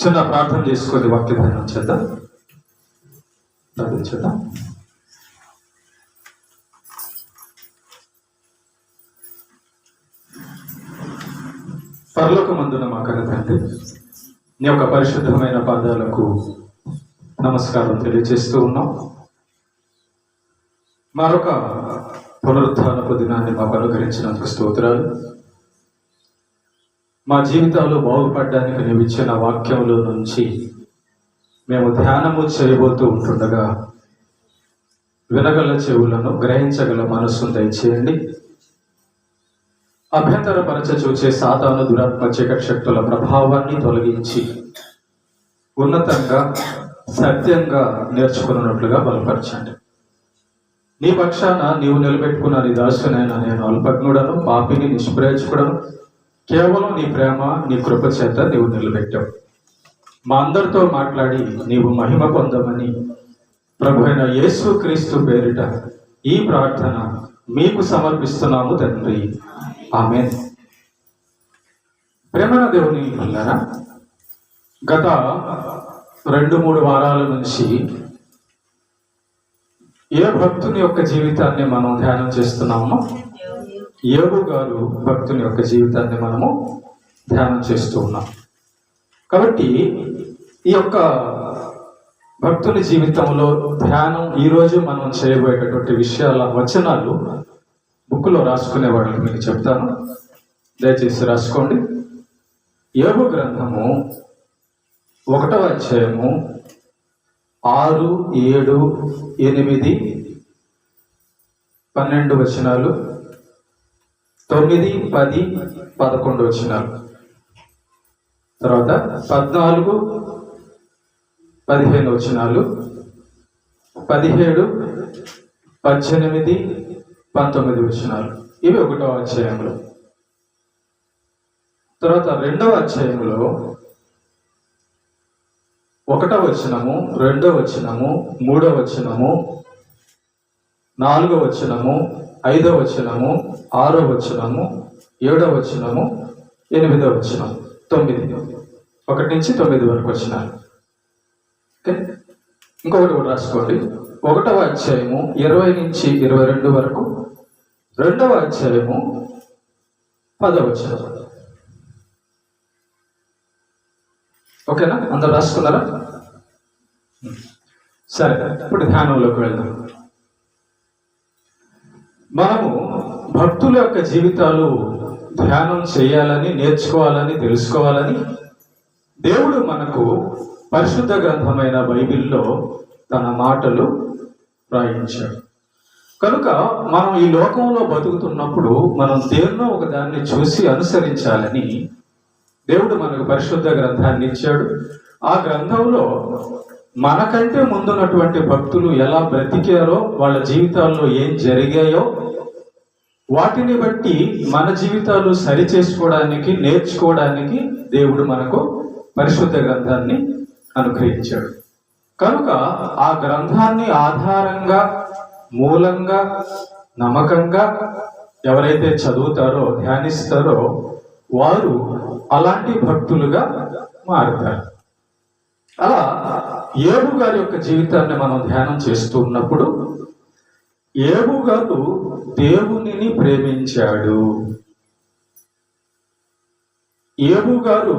చిన్న ప్రార్థన చేసుకొని వాక్య ధ్యానం చేద్దాం. ప్రార్థించేద్దాం. పరలోకమందున మా కన్న తండ్రి, నీ యొక్క పరిశుద్ధమైన పాదాలకు నమస్కారం తెలియజేస్తూ ఉన్నాం. మరొక పునరుత్థానపు దినాన్ని మాకు అనుగ్రహించినందుకు స్తోత్రాలు. మా జీవితాలు బాగుపడడానికి నీవు ఇచ్చిన వాక్యంలో నుంచి మేము ధ్యానము చేయబోతూ ఉంటుండగా వినగల చెవులను, గ్రహించగల మనస్సును దయచేయండి. అభ్యంతరపరచ చూచే సాతాను దురాత్మ చీకటి శక్తుల ప్రభావాన్ని తొలగించి ఉన్నతంగా సత్యంగా నేర్చుకున్నట్లుగా బలపరచండి. నీ పక్షాన నీవు నిలబెట్టుకున్న నీ దాసునైనా నేను అల్పజ్ఞుడను, పాపిని, నిష్ప్రయోజకుడను. కేవలం నీ ప్రేమ, నీ కృప చేత నీవు నిలబెట్టావు. మా అందరితో మాట్లాడి నీవు మహిమ పొందమని ప్రభు అయిన యేసు క్రీస్తు పేరిట ఈ ప్రార్థన మీకు సమర్పిస్తున్నాము తండ్రి, ఆమేన్. ప్రేమన దేవుని పిల్లరా, గత 2-3 వారాల నుంచి ఏ భక్తుని యొక్క జీవితాన్ని మనం ధ్యానం చేస్తున్నామో, యోబు గారు భక్తుని యొక్క జీవితాన్ని మనము ధ్యానం చేస్తూ ఉన్నాం. కాబట్టి ఈ యొక్క భక్తుని జీవితంలో ధ్యానం ఈరోజు మనం చేయబోయేటటువంటి విషయాల వచనాలు బుక్లో రాసుకునే వాళ్ళకి మీకు చెప్తాను, దయచేసి రాసుకోండి. యోబు గ్రంథము 1వ అధ్యాయము 6, 7, 8, 12 వచనాలు, 9, 10, 11 వచనాలు, తర్వాత 14, 15 వచనాలు, 17, 18, 19 వచనాలు. ఇవి 1వ అధ్యాయంలో. తర్వాత 2వ అధ్యాయంలో 1వ వచనము, 2వ వచనము, 3వ వచనము, 4వ వచనము, 5వ వచనము, 6వ వచనము, 7వ వచనము, 8వ వచనం, 9, 1 నుంచి 9 వరకు వచనాలు. ఓకే, ఇంకొకటి కూడా రాసుకోండి. 1వ అధ్యాయము 20 నుంచి 22 వరకు, 2వ అధ్యాయము 10వ వచనం. ఓకేనా? అందరు రాసుకున్నారా? సరే, ఇప్పుడు ధ్యానంలోకి వెళ్దాం. మనము భక్తుల యొక్క జీవితాలు ధ్యానం చేయాలని, నేర్చుకోవాలని, తెలుసుకోవాలని దేవుడు మనకు పరిశుద్ధ గ్రంథమైన బైబిల్లో తన మాటలు రాయించాడు. కనుక మనం ఈ లోకంలో బతుకుతున్నప్పుడు మనం దేన్నో ఒక దాన్ని చూసి అనుసరించాలని దేవుడు మనకు పరిశుద్ధ గ్రంథాన్ని ఇచ్చాడు. ఆ గ్రంథంలో మనకంటే ముందున్నటువంటి భక్తులు ఎలా బ్రతికారో, వాళ్ళ జీవితాల్లో ఏం జరిగాయో వాటిని బట్టి మన జీవితాలు సరి చేసుకోవడానికి, నేర్చుకోవడానికి దేవుడు మనకు పరిశుద్ధ గ్రంథాన్ని అనుగ్రహించాడు. కనుక ఆ గ్రంథాన్ని ఆధారంగా, మూలంగా, నమ్మకంగా ఎవరైతే చదువుతారో, ధ్యానిస్తారో వారు అలాంటి భక్తులుగా మారుతారు. అలా యోబు గారి యొక్క జీవితాన్ని మనం ధ్యానం చేస్తూ ఉన్నప్పుడు యోబు గారు దేవునిని ప్రేమించాడు. యోబు గారు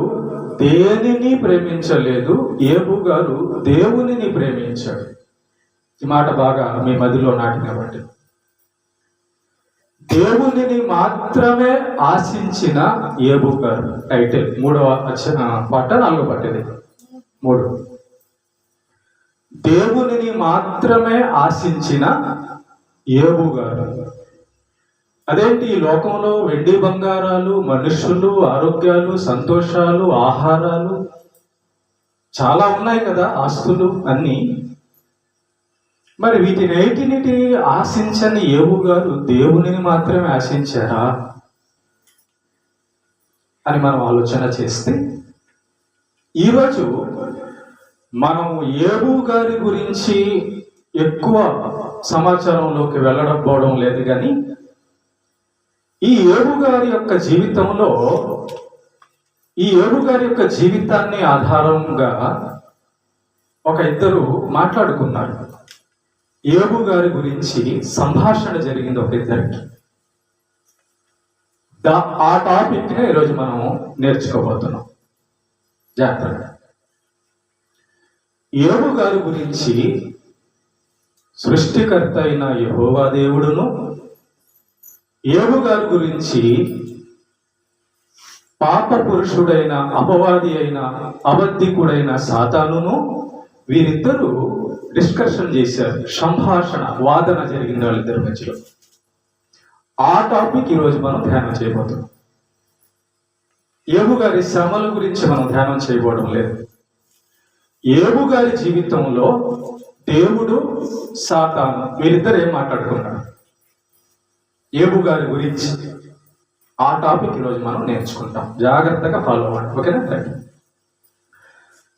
దేనిని ప్రేమించలేదు, యోబు గారు దేవునిని ప్రేమించాడు. ఈ మాట బాగా మీ మదిలో నాటినవ్వండి. దేవునిని మాత్రమే ఆశించిన యోబు గారు. టైటిల్ 3వ పాట, 4వ పాట, 3. దేవునిని మాత్రమే ఆశించిన యోబు గారు. అదేంటి, ఈ లోకంలో వెండి బంగారాలు, మనుషులు, ఆరోగ్యాలు, సంతోషాలు, ఆహారాలు చాలా ఉన్నాయి కదా, ఆస్తులు అన్నీ. మరి వీటిని ఆశించని యోబు గారు దేవునిని మాత్రమే ఆశించారా అని మనం ఆలోచన చేస్తే, ఈరోజు మనము యోబు గారి గురించి ఎక్కువ సమాచారంలోకి వెళ్ళకపోవడం లేదు, కానీ ఈ యోబు గారి యొక్క జీవితంలో ఈ యోబు గారి యొక్క జీవితాన్ని ఆధారంగా ఒక ఇద్దరు మాట్లాడుకున్నారు. యోబు గారి గురించి సంభాషణ జరిగింది ఒక ఇద్దరికి. ఆ టాపిక్ ని ఈరోజు మనం నేర్చుకోబోతున్నాం జాగ్రత్తగా. యోబు గారి గురించి సృష్టికర్త అయిన యెహోవా దేవుడును, యోబు గారి గురించి పాప పురుషుడైన అపవాది అయిన అబద్ధికుడైన సాతానును వీరిద్దరూ డిస్కషన్ చేశారు. సంభాషణ, వాదన జరిగింది వాళ్ళిద్దరి మధ్యలో. ఆ టాపిక్ ఈరోజు మనం ధ్యానం చేయబోతున్నాం. యోబు గారి శ్రమల గురించి మనం ధ్యానం చేయబోవడం లేదు. యోబు గారి జీవితంలో దేవుడు, సాతాను వీరిద్దరు ఏం మాట్లాడుకున్నారు యోబు గారి గురించి, ఆ టాపిక్ ఈరోజు మనం నేర్చుకుంటాం. జాగ్రత్తగా ఫాలో అవ్వండి, ఓకేనా?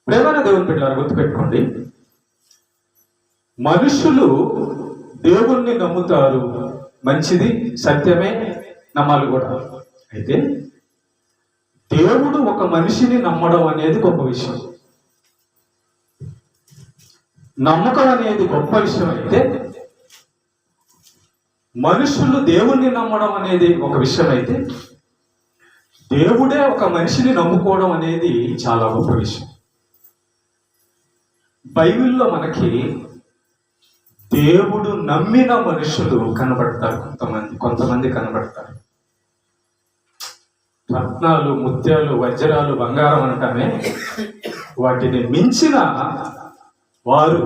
ప్రేమైన దేవుని బిడ్డలారా, గుర్తుపెట్టుకోండి, మనుషులు దేవుణ్ణి నమ్ముతారు, మంచిది, సత్యమే, నమ్మాలి కూడా. అయితే దేవుడు ఒక మనిషిని నమ్మడం అనేది గొప్ప విషయం. నమ్మకం అనేది గొప్ప విషయం అయితే, మనుషులు దేవుణ్ణి నమ్మడం అనేది ఒక విషయం అయితే, దేవుడే ఒక మనిషిని నమ్ముకోవడం అనేది చాలా గొప్ప విషయం. బైబిల్లో మనకి దేవుడు నమ్మిన మనుషులు కనబడతారు. కొంతమంది కనబడతారు. రత్నాలు, ముత్యాలు, వజ్రాలు, బంగారం అంటామే, వాటిని మించిన వారు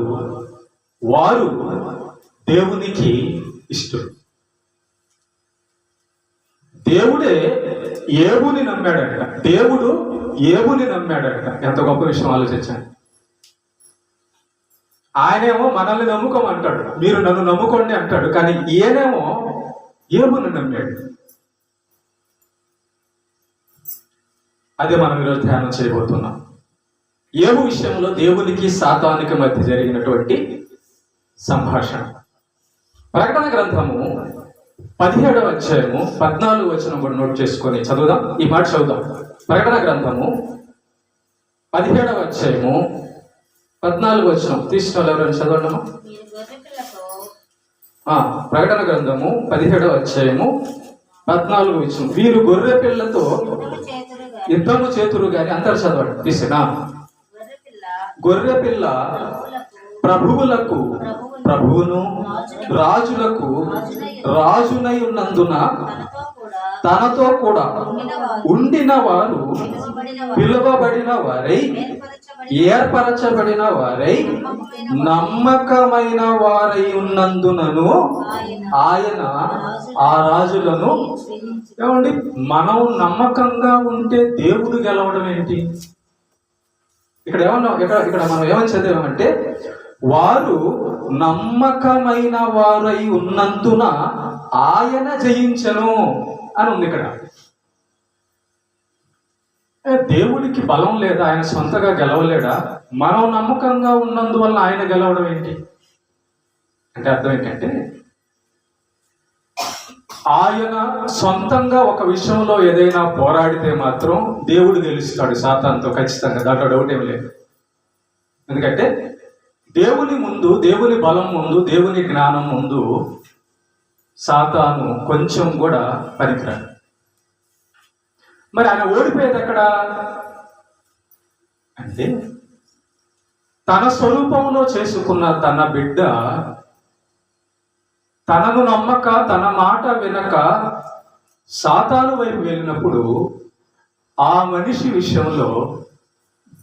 దేవునికి ఇష్టం. దేవుడే యోబుని నమ్మాడట. దేవుడు యోబుని నమ్మాడట. ఎంత గొప్ప విషయం ఆలోచించండి. ఆయనేమో మనల్ని నమ్ముకోమంటాడు, మీరు నన్ను నమ్ముకోండి అంటాడు. కానీ ఈయనేమో యోబుని నమ్మాడు. అదే మనం ఈరోజు ధ్యానం చేయబోతున్నాం. యోబు విషయంలో దేవునికి సాతానికి మధ్య జరిగినటువంటి సంభాషణ. ప్రకటన గ్రంథము 17వ అధ్యాయము 14వ వచనం కూడా నోట్ చేసుకొని చదువుదాం. ఈ మాట చదువుదాం. ప్రకటన గ్రంథము 17వ అధ్యాయము 14వ వచనం తీసిన వాళ్ళు ఎవరైనా చదవండమ్మా. ప్రకటన గ్రంథము 17వ అధ్యాయము 14వ వచనం. వీరు గొర్రె పిల్లతో యుద్ధము చేతురు గాని, అందరు చదవండి తీసినా. గొర్రె పిల్ల ప్రభువులకు ప్రభువును, రాజులకు రాజునై ఉన్నందున తనతో కూడా ఉండిన వారు, పిలువబడిన వారై, ఏర్పరచబడిన వారై, నమ్మకమైన వారై ఉన్నందునను ఆయన ఆ రాజులను. ఏమండి, మనం నమ్మకంగా ఉంటే దేవుడు గెలవడం ఏంటి? ఇక్కడ మనం ఏమని చదివామంటే, వారు నమ్మకమైన వారై ఉన్నందున ఆయన జయించను అని ఉంది ఇక్కడ. దేవుడికి బలం లేదా? ఆయన సొంతగా గెలవలేడా? మనం నమ్మకంగా ఉన్నందువల్ల ఆయన గెలవడం ఏంటి అంటే అర్థం ఏంటంటే, ఆయన సొంతంగా ఒక విషయంలో ఏదైనా పోరాడితే మాత్రం దేవుడు గెలుస్తాడు సాతానుతో ఖచ్చితంగా, దాంట్లో డౌట్ ఏం లేదు. ఎందుకంటే దేవుని ముందు, దేవుని బలం ముందు, దేవుని జ్ఞానం ముందు సాతాను కొంచెం కూడా పనికిరాడు. మరి ఆయన ఓడిపోయేది ఎక్కడ అంటే, తన స్వరూపంలో చేసుకున్న తన బిడ్డ తనను నమ్మక, తన మాట వినక సాతాను వైపు వెళ్ళినప్పుడు ఆ మనిషి విషయంలో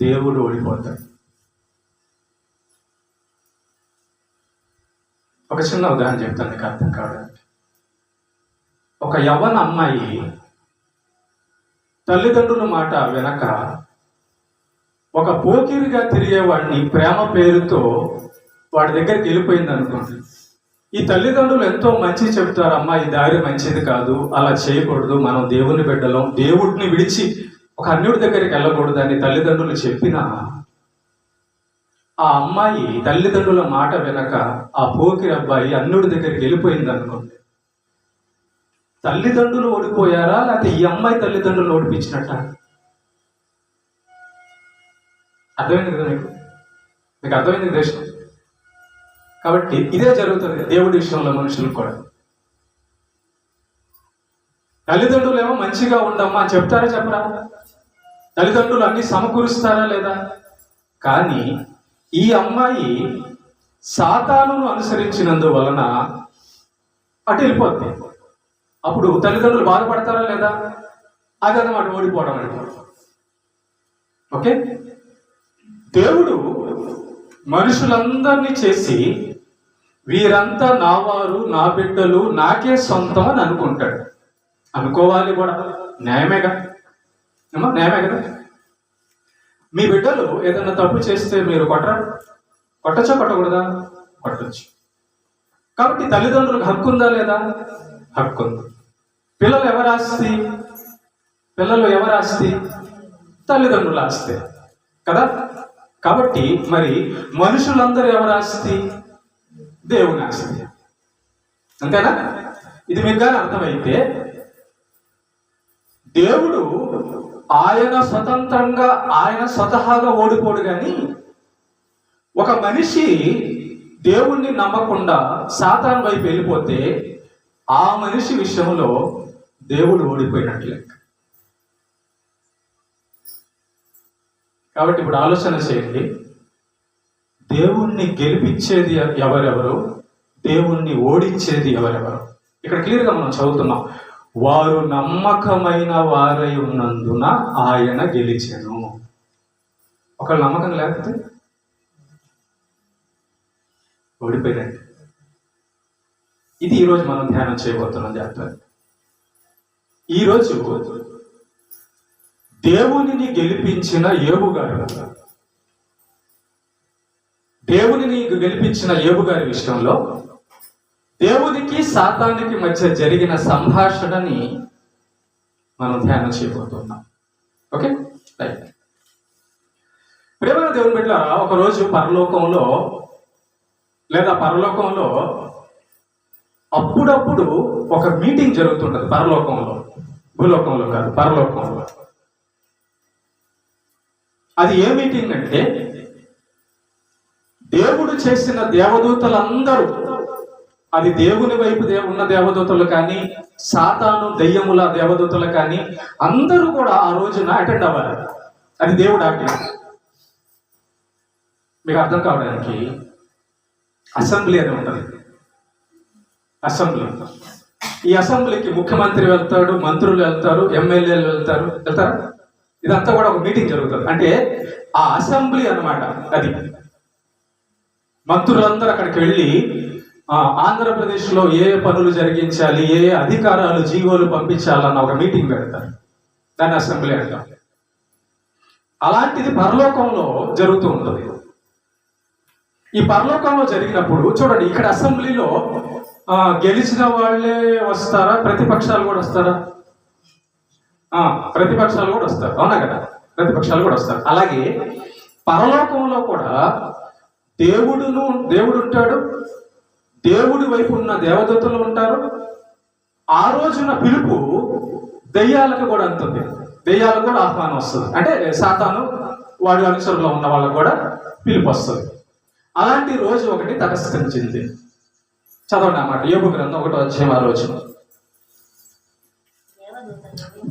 దేవుడు ఓడిపోతాడు. ఒక చిన్న ఉదాహరణ చెప్తాను నీకు అర్థం కావడానికి. ఒక యవ్వన అమ్మాయి తల్లిదండ్రుల మాట వెనక ఒక పోకిరిగా తిరిగేవాడిని ప్రేమ పేరుతో వాడి దగ్గరికి వెళ్ళిపోయింది అనుకోండి. ఈ తల్లిదండ్రులు ఎంతో మంచి చెప్తారు, అమ్మా ఈ దారి మంచిది కాదు, అలా చేయకూడదు, మనం దేవుని బిడ్డలం, దేవుడిని విడిచి ఒక అన్యుడి దగ్గరికి వెళ్ళకూడదు అని తల్లిదండ్రులు చెప్పినా ఆ అమ్మాయి తల్లిదండ్రుల మాట వెనక ఆ పోకిరి అబ్బాయి అన్యుడి దగ్గరికి వెళ్ళిపోయింది అనుకోండి. తల్లిదండ్రులు ఓడిపోయారా, లేకపోతే ఈ అమ్మాయి తల్లిదండ్రులు ఓడిపించినట్ట? అర్థమైంది కదా మీకు అర్థమైంది దేశం. కాబట్టి ఇదే జరుగుతుంది దేవుడి విషయంలో మనుషులకు కూడా. తల్లిదండ్రులు ఏమో మంచిగా ఉండమ్మా అని చెప్తారా చెప్పరా? తల్లిదండ్రులు అన్ని సమకూరుస్తారా లేదా? కానీ ఈ అమ్మాయి సాతానును అనుసరించినందువలన అటు వెళ్ళిపోద్ది. అప్పుడు తల్లిదండ్రులు బాధపడతారా లేదా? అదన్నమాట ఓడిపోవడం అంటే. ఓకే, దేవుడు మనుషులందరినీ చేసి వీరంతా నా వారు, నా బిడ్డలు, నాకే సొంతం అని అనుకుంటాడు. అనుకోవాలి కూడా, న్యాయమేగా ఏమో, న్యాయమే కదా. మీ బిడ్డలు ఏదైనా తప్పు చేస్తే మీరు కొట్టచ్చా కొట్టకూడదా? కొట్టచ్చు. కాబట్టి తల్లిదండ్రులకు హక్కు ఉందా లేదా? హక్కు ఉంది. పిల్లలు ఎవరి ఆస్తి? తల్లిదండ్రుల ఆస్తి కదా. కాబట్టి మరి మనుషులందరూ ఎవరి ఆస్తి? దేవుని ఆస్తి. అంతేనా? ఇది మీకు కానీ అర్థమైతే దేవుడు ఆయన స్వతంత్రంగా, ఆయన స్వతహాగా ఓడిపోడు. కానీ ఒక మనిషి దేవుణ్ణి నమ్మకుండా సాతాను వైపు వెళ్ళిపోతే ఆ మనిషి విషయంలో దేవుడు ఓడిపోయినట్లే. కాబట్టి ఇప్పుడు ఆలోచన చేయండి, దేవుణ్ణి గెలిపించేది ఎవరెవరు, దేవుణ్ణి ఓడించేది ఎవరెవరు? ఇక్కడ క్లియర్గా మనం చదువుతున్నాం. వారు నమ్మకమైన వారై ఉన్నందున ఆయన గెలిచెను. ఒకళ్ళు నమ్మకం లేకపోతే ఓడిపోయినట్టు. ఇది ఈరోజు మనం ధ్యానం చేయబోతున్నాం జాగ్రత్త. ఈరోజు దేవునిని గెలిపించిన యోబు గారి విషయంలో దేవునికి సాతానికి మధ్య జరిగిన సంభాషణని మనం ధ్యానం చేయబోతున్నాం. Okay, right. ప్రేమైన దేవుని బిడ్డలారా, ఒకరోజు పరలోకంలో అప్పుడప్పుడు ఒక మీటింగ్ జరుగుతుంటది. పరలోకంలో, భూలోకంలో కాదు, పరలోకంలో. అది ఏ మీటింగ్ అంటే, దేవుడు చేసిన దేవదూతలందరూ, అది దేవుని వైపు ఉన్న దేవదూతలు కానీ, సాతాను దెయ్యముల దేవదూతలు కానీ, అందరూ కూడా ఆ రోజున అటెండ్ అవ్వాలి. అది దేవుడు ఆజ్ఞ. మీకు అర్థం కావడానికి అసెంబ్లీ అని ఉంటుంది. అసెంబ్లీ, ఈ అసెంబ్లీకి ముఖ్యమంత్రి వెళ్తాడు, మంత్రులు వెళ్తారు, ఎమ్మెల్యేలు వెళ్తారా? ఇదంతా కూడా ఒక మీటింగ్ జరుగుతుంది. అంటే ఆ అసెంబ్లీ అన్నమాట. అది మంత్రులందరూ అక్కడికి వెళ్ళి ఆంధ్రప్రదేశ్లో ఏ పనులు జరిగించాలి, ఏ అధికారాలు, జీవోలు పంపించాలన్న ఒక మీటింగ్ పెడతారు. దాన్ని అసెంబ్లీ అంటాం. అలాంటిది పరలోకంలో జరుగుతూ ఉంటుంది. ఈ పరలోకంలో జరిగినప్పుడు చూడండి, ఇక్కడ అసెంబ్లీలో గెలిచిన వాళ్ళే వస్తారా? ప్రతిపక్షాలు కూడా వస్తారా? ప్రతిపక్షాలు కూడా వస్తారు, అవునా కదా? ప్రతిపక్షాలు కూడా వస్తారు. అలాగే పరలోకంలో కూడా దేవుడు ఉంటాడు, దేవుడి వైపు ఉన్న దేవదూతలు ఉంటారు. ఆ రోజున పిలుపు దెయ్యాలకు కూడా అందుతుంది. దెయ్యాలకు కూడా ఆహ్వానం వస్తుంది. అంటే సాతాను వాడి అనుసరులో ఉన్న వాళ్ళకు కూడా పిలుపు వస్తుంది. అలాంటి రోజు ఒకటి తటస్థించింది. చదవండి అన్నమాట. యోబు గ్రంథం 1:6.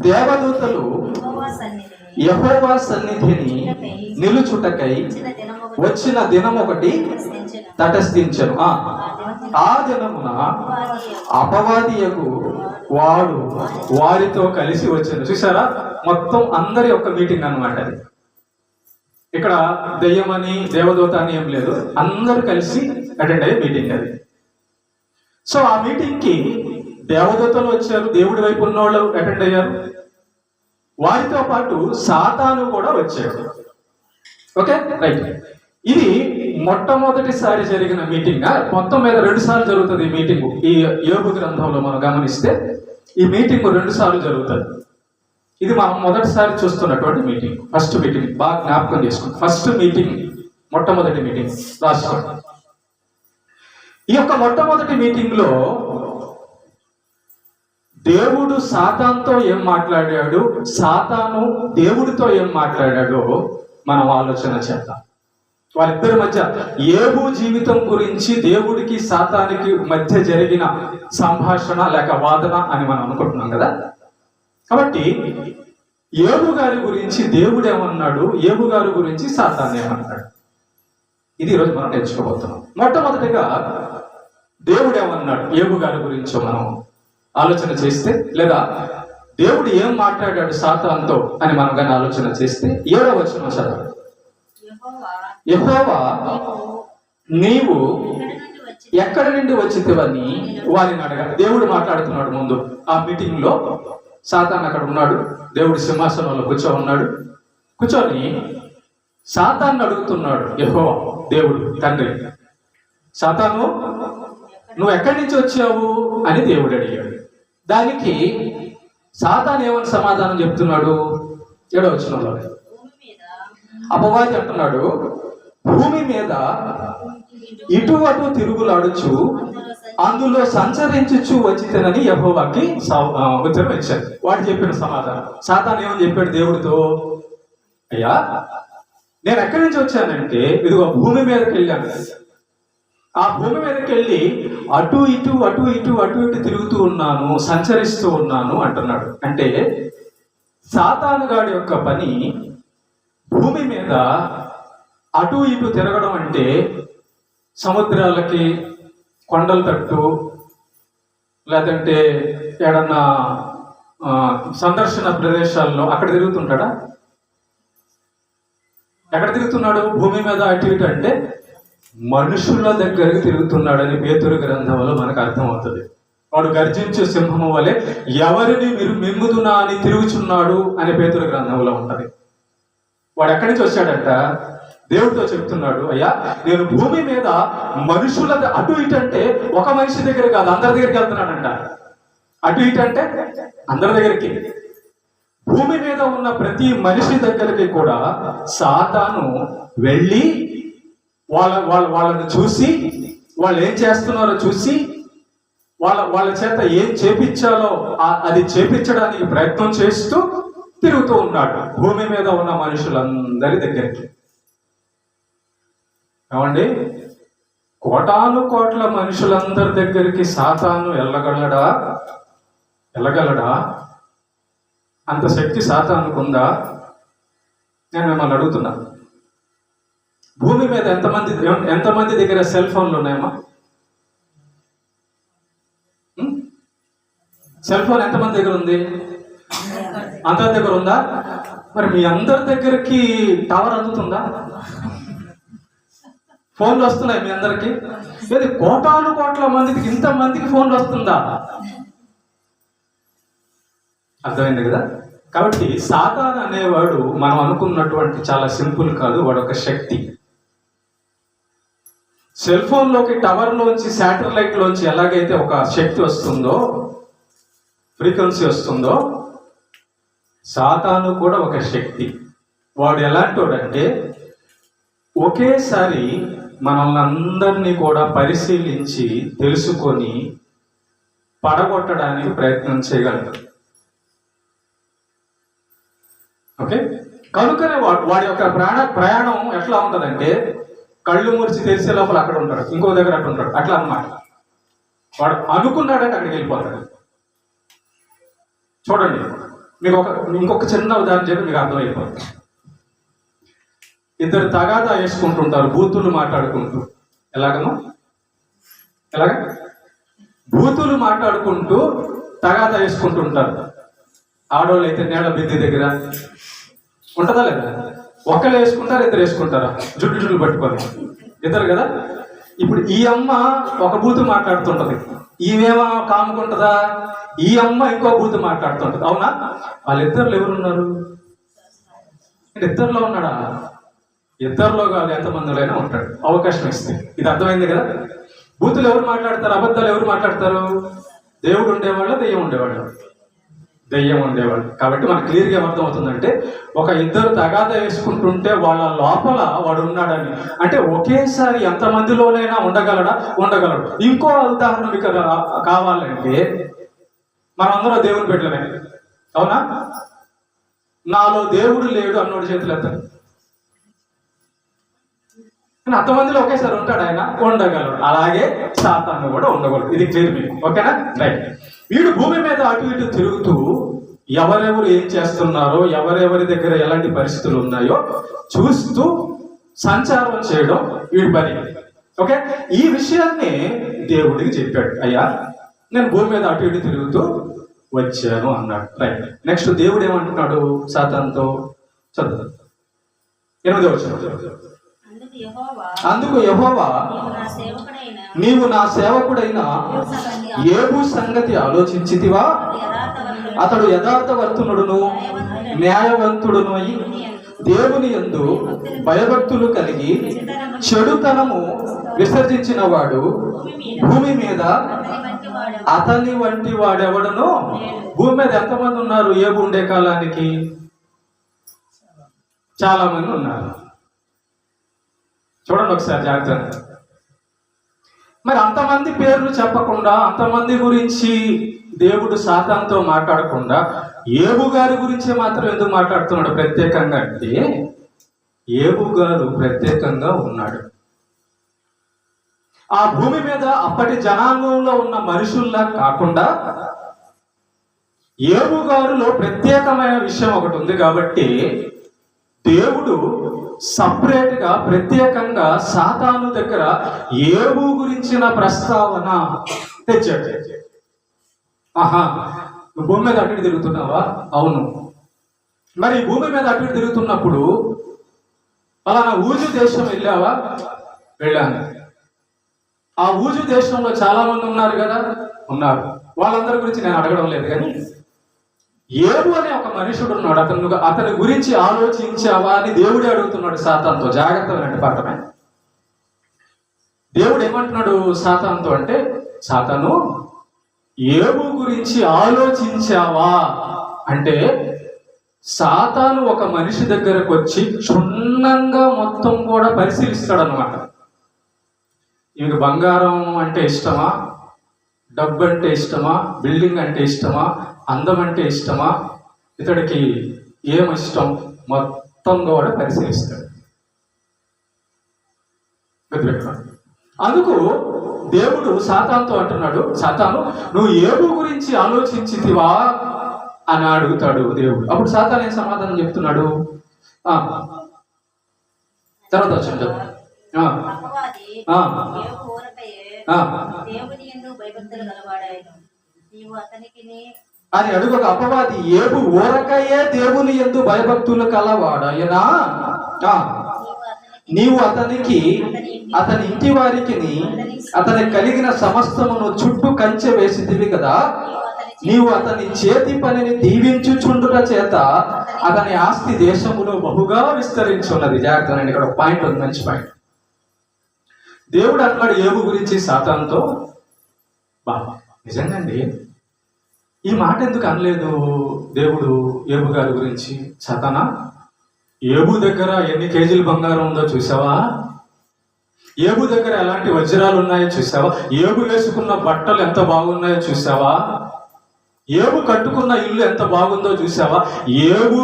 దేవదూతలు యెహోవా సన్నిధిని నిలుచుటకై వచ్చిన దినం ఒకటి తటస్థించెను. ఆ దినమున అపవాదియకు వాడు వారితో కలిసి వచ్చాను. చూసారా, మొత్తం అందరి యొక్క మీటింగ్ అన్నమాట అది. ఇక్కడ దెయ్యమని దేవదూత అని ఏం లేదు, అందరూ కలిసి అటెండ్ అయ్యే మీటింగ్ అది. సో ఆ మీటింగ్ కి దేవదూతలు వచ్చారు, దేవుడి వైపు ఉన్న వాళ్ళు అటెండ్ అయ్యారు, వారితో పాటు సాతాను కూడా వచ్చాడు. Okay, right. ఇది మొట్టమొదటిసారి జరిగిన మీటింగ్. మొత్తం మీద 2 సార్లు జరుగుతుంది ఈ మీటింగ్. ఈ యోబు గ్రంథంలో మనం గమనిస్తే ఈ మీటింగ్ 2 సార్లు జరుగుతుంది. ఇది మనం మొదటిసారి చూస్తున్నటువంటి మీటింగ్, ఫస్ట్ మీటింగ్. బాగా జ్ఞాపకం చేసుకోండి. ఫస్ట్ మీటింగ్, మొట్టమొదటి మీటింగ్ రాసుకోండి. ఈ యొక్క మొట్టమొదటి మీటింగ్ లో దేవుడు సాతానుతో ఏం మాట్లాడాడు, సాతాను దేవుడితో ఏం మాట్లాడాడో మనం ఆలోచన చేద్దాం. వాళ్ళిద్దరి మధ్య ఏబు జీవితం గురించి దేవుడికి సాతానికి మధ్య జరిగిన సంభాషణ లేక వాదన అని మనం అనుకుంటున్నాం కదా. కాబట్టి ఏబు గారి గురించి దేవుడు ఏమన్నాడు, ఏబు గారి గురించి సాతాన్ ఏమన్నాడు, ఇది ఈరోజు మనం నేర్చుకోబోతున్నాం. మొట్టమొదటిగా దేవుడు ఏమన్నాడు ఏబు గారి గురించి మనం ఆలోచన చేస్తే, లేదా దేవుడు ఏం మాట్లాడాడు సాతాన్తో అని మనం కానీ ఆలోచన చేస్తే 7వ వచనం చదవండి. యెహోవా నీవు ఎక్కడి నుండి వచ్చితివని వారిని అడగా. దేవుడు మాట్లాడుతున్నాడు. ముందు ఆ మీటింగ్ లో సాతాన్ అక్కడ ఉన్నాడు, దేవుడు సింహాసనంలో ఉన్నాడు. కూర్చొని సాతాన్ని అడుగుతున్నాడు యెహోవా, దేవుడు తండ్రి, సాతాను నువ్వు ఎక్కడి నుంచి వచ్చావు అని దేవుడు అడిగాడు. దానికి సాతాను ఏమని సమాధానం చెప్తున్నాడు? 7వ వచనంలో అపవాది అంటున్నాడు, భూమి మీద ఇటు అటు తిరుగులాడుచు అందులో సంచరించుచు వచ్చితేనని యెహోవాకి ఉత్తరం ఇచ్చాడు. వాడు చెప్పిన సమాధానం. సాతాను ఏమని చెప్పాడు దేవుడితో? అయ్యా నేను ఎక్కడి నుంచి వచ్చానంటే ఇదిగో భూమి మీదకి వెళ్ళాను. ఆ భూమి మీదకి వెళ్ళి అటు ఇటు అటు ఇటు అటు ఇటు తిరుగుతూ ఉన్నాను, సంచరిస్తూ ఉన్నాను అంటున్నాడు. అంటే సాతాను గాడి యొక్క పని భూమి మీద అటు ఇటు తిరగడం. అంటే సముద్రాలకి, కొండల తట్టు, లేదంటే ఏడన్నా సందర్శన ప్రదేశాల్లో అక్కడ తిరుగుతుంటాడా? ఎక్కడ తిరుగుతున్నాడు? భూమి మీద అటు ఇటు అంటే మనుషుల దగ్గరికి తిరుగుతున్నాడని పేతురు గ్రంథంలో మనకు అర్థమవుతుంది. వాడు గర్జించే సింహము వలె ఎవరిని మీరు మింగుదునా అని తిరుగుచున్నాడు అని పేతురు గ్రంథంలో ఉంటది. వాడు ఎక్కడి నుంచి వచ్చాడంట? దేవుడితో చెప్తున్నాడు, అయ్యా నేను భూమి మీద మనుషుల అటు ఇటు అంటే ఒక మనిషి దగ్గర కాదు, అందరి దగ్గరికి వెళ్తున్నాడంట. అటు ఇటు అంటే అందరి దగ్గరికి, భూమి మీద ఉన్న ప్రతి మనిషి దగ్గరికి కూడా సాతాను వెళ్ళి వాళ్ళని చూసి, వాళ్ళు ఏం చేస్తున్నారో చూసి, వాళ్ళ చేత ఏం చేపించాలో అది చేపించడానికి ప్రయత్నం చేస్తూ తిరుగుతూ ఉన్నాడు భూమి మీద ఉన్న మనుషులందరి దగ్గరికి. ఏమండి, కోటాను కోట్ల మనుషులందరి దగ్గరికి సాతాను వెళ్ళగలడా? అంత శక్తి సాతానుకుందా? నేను మిమ్మల్ని అడుగుతున్నా, భూమి మీద ఎంతమంది దగ్గర సెల్ ఫోన్లు ఉన్నాయమ్మా? సెల్ ఫోన్ ఎంతమంది దగ్గర ఉంది? అందరి దగ్గర ఉందా? మరి మీ అందరి దగ్గరికి టవర్ అందుతుందా? ఫోన్లు వస్తున్నాయి మీ అందరికి? ఇది కోటాను కోట్ల మందికి, ఇంతమందికి ఫోన్లు వస్తుందా? అర్థమైంది కదా. కాబట్టి సాతాను అనేవాడు మనం అనుకున్నటువంటి చాలా సింపుల్ కాదు, వాడు ఒక శక్తి. సెల్ ఫోన్లోకి టవర్లోంచి, శాటిలైట్ లోంచి ఎలాగైతే ఒక శక్తి వస్తుందో, ఫ్రీక్వెన్సీ వస్తుందో, సాతాను కూడా ఒక శక్తి. వాడు ఎలాంటి వాడంటే ఒకేసారి మనల్ని అందరినీ కూడా పరిశీలించి తెలుసుకొని పడగొట్టడానికి ప్రయత్నం చేయగలడు. ఓకే, కనుకనే వాడి యొక్క ప్రయాణం ఎట్లా ఉంటుందంటే కళ్ళు మూర్చి తెరిసే లోపల అక్కడ ఉంటాడు, ఇంకో దగ్గర అక్కడ ఉంటాడు, అట్లా అన్నమాట. వాడు అనుకున్నాడంటే అక్కడికి వెళ్ళిపోతాడు. చూడండి, మీకు ఇంకొక చిన్న ఉదాహరణ చెప్పి మీకు అర్థమైపోతుంది. ఇద్దరు తగాదా వేసుకుంటుంటారు, బూతులు మాట్లాడుకుంటూ. ఎలాగమ్మా? బూతులు మాట్లాడుకుంటూ తగాదా వేసుకుంటుంటారు. ఆడవాళ్ళు అయితే నేల బిద్ది దగ్గర ఉంటుందా లేదా? ఒకళ్ళు వేసుకుంటారు, ఇద్దరు వేసుకుంటారా? జుట్టు పట్టుకొని ఇద్దరు కదా. ఇప్పుడు ఈ అమ్మ ఒక బూతు మాట్లాడుతుంటది, ఈమెమో కాముకుంటుందా? ఈ అమ్మ ఇంకో బూతు మాట్లాడుతుంటది. అవునా? వాళ్ళిద్దరులో ఎవరున్నారు? ఇద్దరిలో ఉన్నాడా? ఇద్దరిలో కాదు, ఎంతమందిలోనే ఉంటాడు, అవకాశం ఇస్తే. ఇది అర్థమైంది కదా. బూతులు ఎవరు మాట్లాడతారు? అబద్ధాలు ఎవరు మాట్లాడతారు? దేవుడు ఉండేవాళ్ళు, దెయ్యం ఉండేవాళ్ళు. దెయ్యం ఉండేవాళ్ళు. కాబట్టి మనకు క్లియర్గా ఏమర్థం అవుతుందంటే, ఒక ఇద్దరు తగాదా వేసుకుంటుంటే వాళ్ళ లోపల వాడు ఉన్నాడని. అంటే ఒకేసారి ఎంతమందిలోనైనా ఉండగలడు. ఇంకో ఉదాహరణ మీకు కావాలంటే, మనమందరం దేవుని బిడ్డలమే, అవునా? నాలో దేవుడు లేడు అన్నోడి చేతులు ఎత్తారు. కానీ అంతమందిలో ఒకేసారి ఉంటాడు ఆయన, ఉండగలడు. అలాగే సాతాను కూడా ఉండగలడు. ఇది క్లియర్ మీకు, ఓకేనా? రైట్. వీడు భూమి మీద అటు ఇటు తిరుగుతూ ఎవరెవరు ఏం చేస్తున్నారో, ఎవరెవరి దగ్గర ఎలాంటి పరిస్థితులు ఉన్నాయో చూస్తూ సంచారం చేయడం వీడి పని. ఓకే, ఈ విషయాన్ని దేవుడికి చెప్పాడు. అయ్యా, నేను భూమి మీద అటు ఇటు తిరుగుతూ వచ్చాను అన్నాడు. రైట్. నెక్స్ట్ దేవుడు ఏమంటున్నాడు సాతానుతో? చదువు 8వ వచనం. అందుకు యెహోవా, నీవు నా సేవకుడైన యోబు సంగతి ఆలోచించితివా? అతడు యథార్థవర్తనుడును న్యాయవంతుడును అయి దేవుని యందు భయభక్తులు కలిగి చెడుతనము విసర్జించిన వాడు భూమి మీద అతని వంటి వాడెవడను. భూమి మీద ఎంతమంది ఉన్నారు యోబు ఉండే కాలానికి? చాలా మంది ఉన్నారు. చూడండి ఒకసారి జాగ్రత్తగా. మరి అంతమంది పేర్లు చెప్పకుండా, అంతమంది గురించి దేవుడు సాతానుతో మాట్లాడకుండా యోబు గారి గురించి మాత్రం ఎందుకు మాట్లాడుతున్నాడు ప్రత్యేకంగా అంటే, యోబు గారు ప్రత్యేకంగా ఉన్నాడు. ఆ భూమి మీద అప్పటి జనాంగంలో ఉన్న మనుషుల్లా కాకుండా యోబు గారిలో ప్రత్యేకమైన విషయం ఒకటి ఉంది కాబట్టి దేవుడు సపరేట్ గా ప్రత్యేకంగా సాతాను దగ్గర యోబు గురించిన ప్రస్తావన తెచ్చాడు. ఆహా, నువ్వు భూమి మీద అటు తిరుగుతున్నావా? అవును. మరి భూమి మీద అటు తిరుగుతున్నప్పుడు అలానా ఊజు దేశం వెళ్ళావా? వెళ్ళాను. ఆ ఊజు దేశంలో చాలా మంది ఉన్నారు కదా? ఉన్నారు. వాళ్ళందరి గురించి నేను అడగడం లేదు, కానీ యోబు అనే ఒక మనుషుడు ఉన్నాడు, అతని గురించి ఆలోచించావా అని దేవుడే అడుగుతున్నాడు సాతానుతో. జాగ్రత్తగా పాఠమే. దేవుడు ఏమంటున్నాడు సాతానుతో అంటే, సాతాను, యోబు గురించి ఆలోచించావా అంటే, సాతాను ఒక మనిషి దగ్గరకు వచ్చి క్షుణ్ణంగా మొత్తం కూడా పరిశీలిస్తాడు అన్నమాట. ఈమెకు బంగారం అంటే ఇష్టమా, డబ్బు అంటే ఇష్టమా, బిల్డింగ్ అంటే ఇష్టమా, అందం అంటే ఇష్టమా, ఇతడికి ఏం ఇష్టం, మొత్తం కూడా పరిశీలిస్తాడు. అందుకు దేవుడు సాతానుతో అంటున్నాడు, సాతాను, నువ్వు యోబు గురించి ఆలోచించితివా అని అడుగుతాడు దేవుడు. అప్పుడు సాతాను ఏం సమాధానం చెప్తున్నాడు? తర్వాత వచ్చింది అని అడుగు. ఒక అపవాది, యోబు ఊరకయే దేవుని యందు భయభక్తులు కలవాడాయనా? నీవు అతనికి, అతని ఇంటి వారికి, అతని కలిగిన సమస్తమును చుట్టూ కంచె వేసిదివి కదా. నీవు అతని చేతి పనిని దీవించుచుండుట చేత అతని ఆస్తి దేశములో బహుగా విస్తరించున్నది. జాగ్రత్త, ఇక్కడ ఒక పాయింట్ ఉంది, మంచి పాయింట్. దేవుడు అన్నాడు యోబు గురించి సాతానుతో, నిజంగాండి ఈ మాట ఎందుకు అనలేదు దేవుడు యోబు గారి గురించి? సాతానా, యోబు దగ్గర ఎన్ని కేజీలు బంగారం ఉందో చూసావా? యోబు దగ్గర ఎలాంటి వజ్రాలు ఉన్నాయో చూసావా? యోబు వేసుకున్న బట్టలు ఎంత బాగున్నాయో చూసావా? యోబు కట్టుకున్న ఇల్లు ఎంత బాగుందో చూసావా? యోబు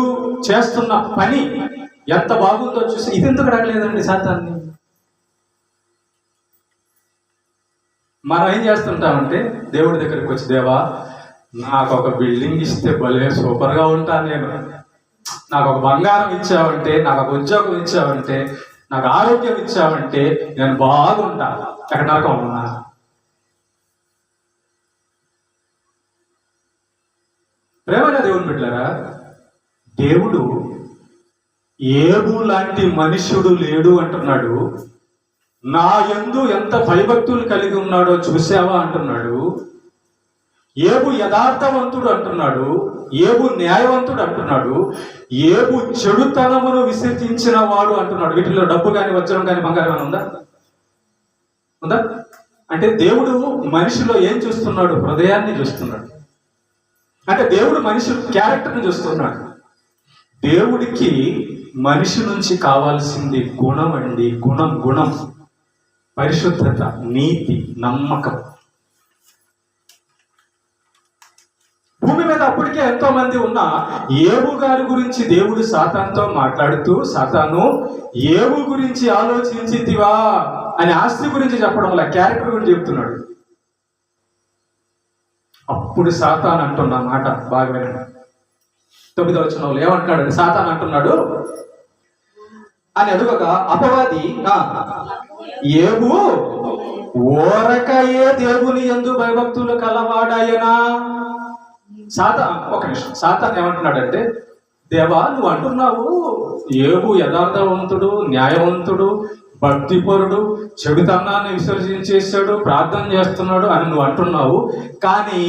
చేస్తున్న పని ఎంత బాగుందో చూసి ఇది ఎందుకు అడగలేదండి సాతాన్ని? మనం ఏం చేస్తుంటామంటే దేవుడి దగ్గరికి వచ్చి, దేవా నాకు ఒక బిల్డింగ్ ఇస్తే భలే సూపర్గా ఉంటాను నేను, నాకు ఒక బంగారం ఇచ్చావంటే, నాకు ఒక ఉద్యోగం ఇచ్చావంటే, నాకు ఆరోగ్యం ఇచ్చావంటే నేను బాగుంటాను. ఎక్కడ నరకం ఉన్నా? ప్రేమగా దేవుని బిడ్డలారా, దేవుడు యోబు లాంటి మనుష్యుడు లేడు అంటున్నాడు. నా యందు ఎంత భయభక్తులు కలిగి ఉన్నాడో చూసావా అంటున్నాడు. యోబు యథార్థవంతుడు అంటున్నాడు. యోబు న్యాయవంతుడు అంటున్నాడు. యోబు చెడుతనమును విసర్జించిన వాడు అంటున్నాడు. వీటిలో డబ్బు కానీ వజ్రం కానీ బంగారం కానీ ఉందా? అంటే దేవుడు మనిషిలో ఏం చూస్తున్నాడు? హృదయాన్ని చూస్తున్నాడు. అంటే దేవుడు మనిషి క్యారెక్టర్ని చూస్తున్నాడు. దేవుడికి మనిషి నుంచి కావాల్సింది గుణం అండి. గుణం, పరిశుద్ధత, నీతి, నమ్మకం. భూమి మీద అప్పటికే ఎంతో మంది ఉన్నా ఏబు గారి గురించి దేవుడు సాతానుతో మాట్లాడుతూ, సాతాను ఏబు గురించి ఆలోచించితివా అని ఆస్తి గురించి చెప్పడం వల్ల క్యారెక్టర్ గురించి చెప్తున్నాడు. అప్పుడు సాతాను అంటున్న మాట బాగా వినండి. 9వ వచనంలో ఏమంటున్నాడు? సాతాను అంటున్నాడు అని అడుగగా అపవాది ఏబు ఓరకయే దేవుని యందు భయభక్తులు కలవాడాయనా. ఒక నిమిషం, సాతాను ఏమంటున్నాడంటే, దేవా నువ్వు అంటున్నావు ఏబు యథార్థవంతుడు, న్యాయవంతుడు, భక్తిపరుడు, చెడుతనాన్ని విసర్జించేశాడు, ప్రార్థన చేస్తున్నాడు అని నువ్వు అంటున్నావు. కానీ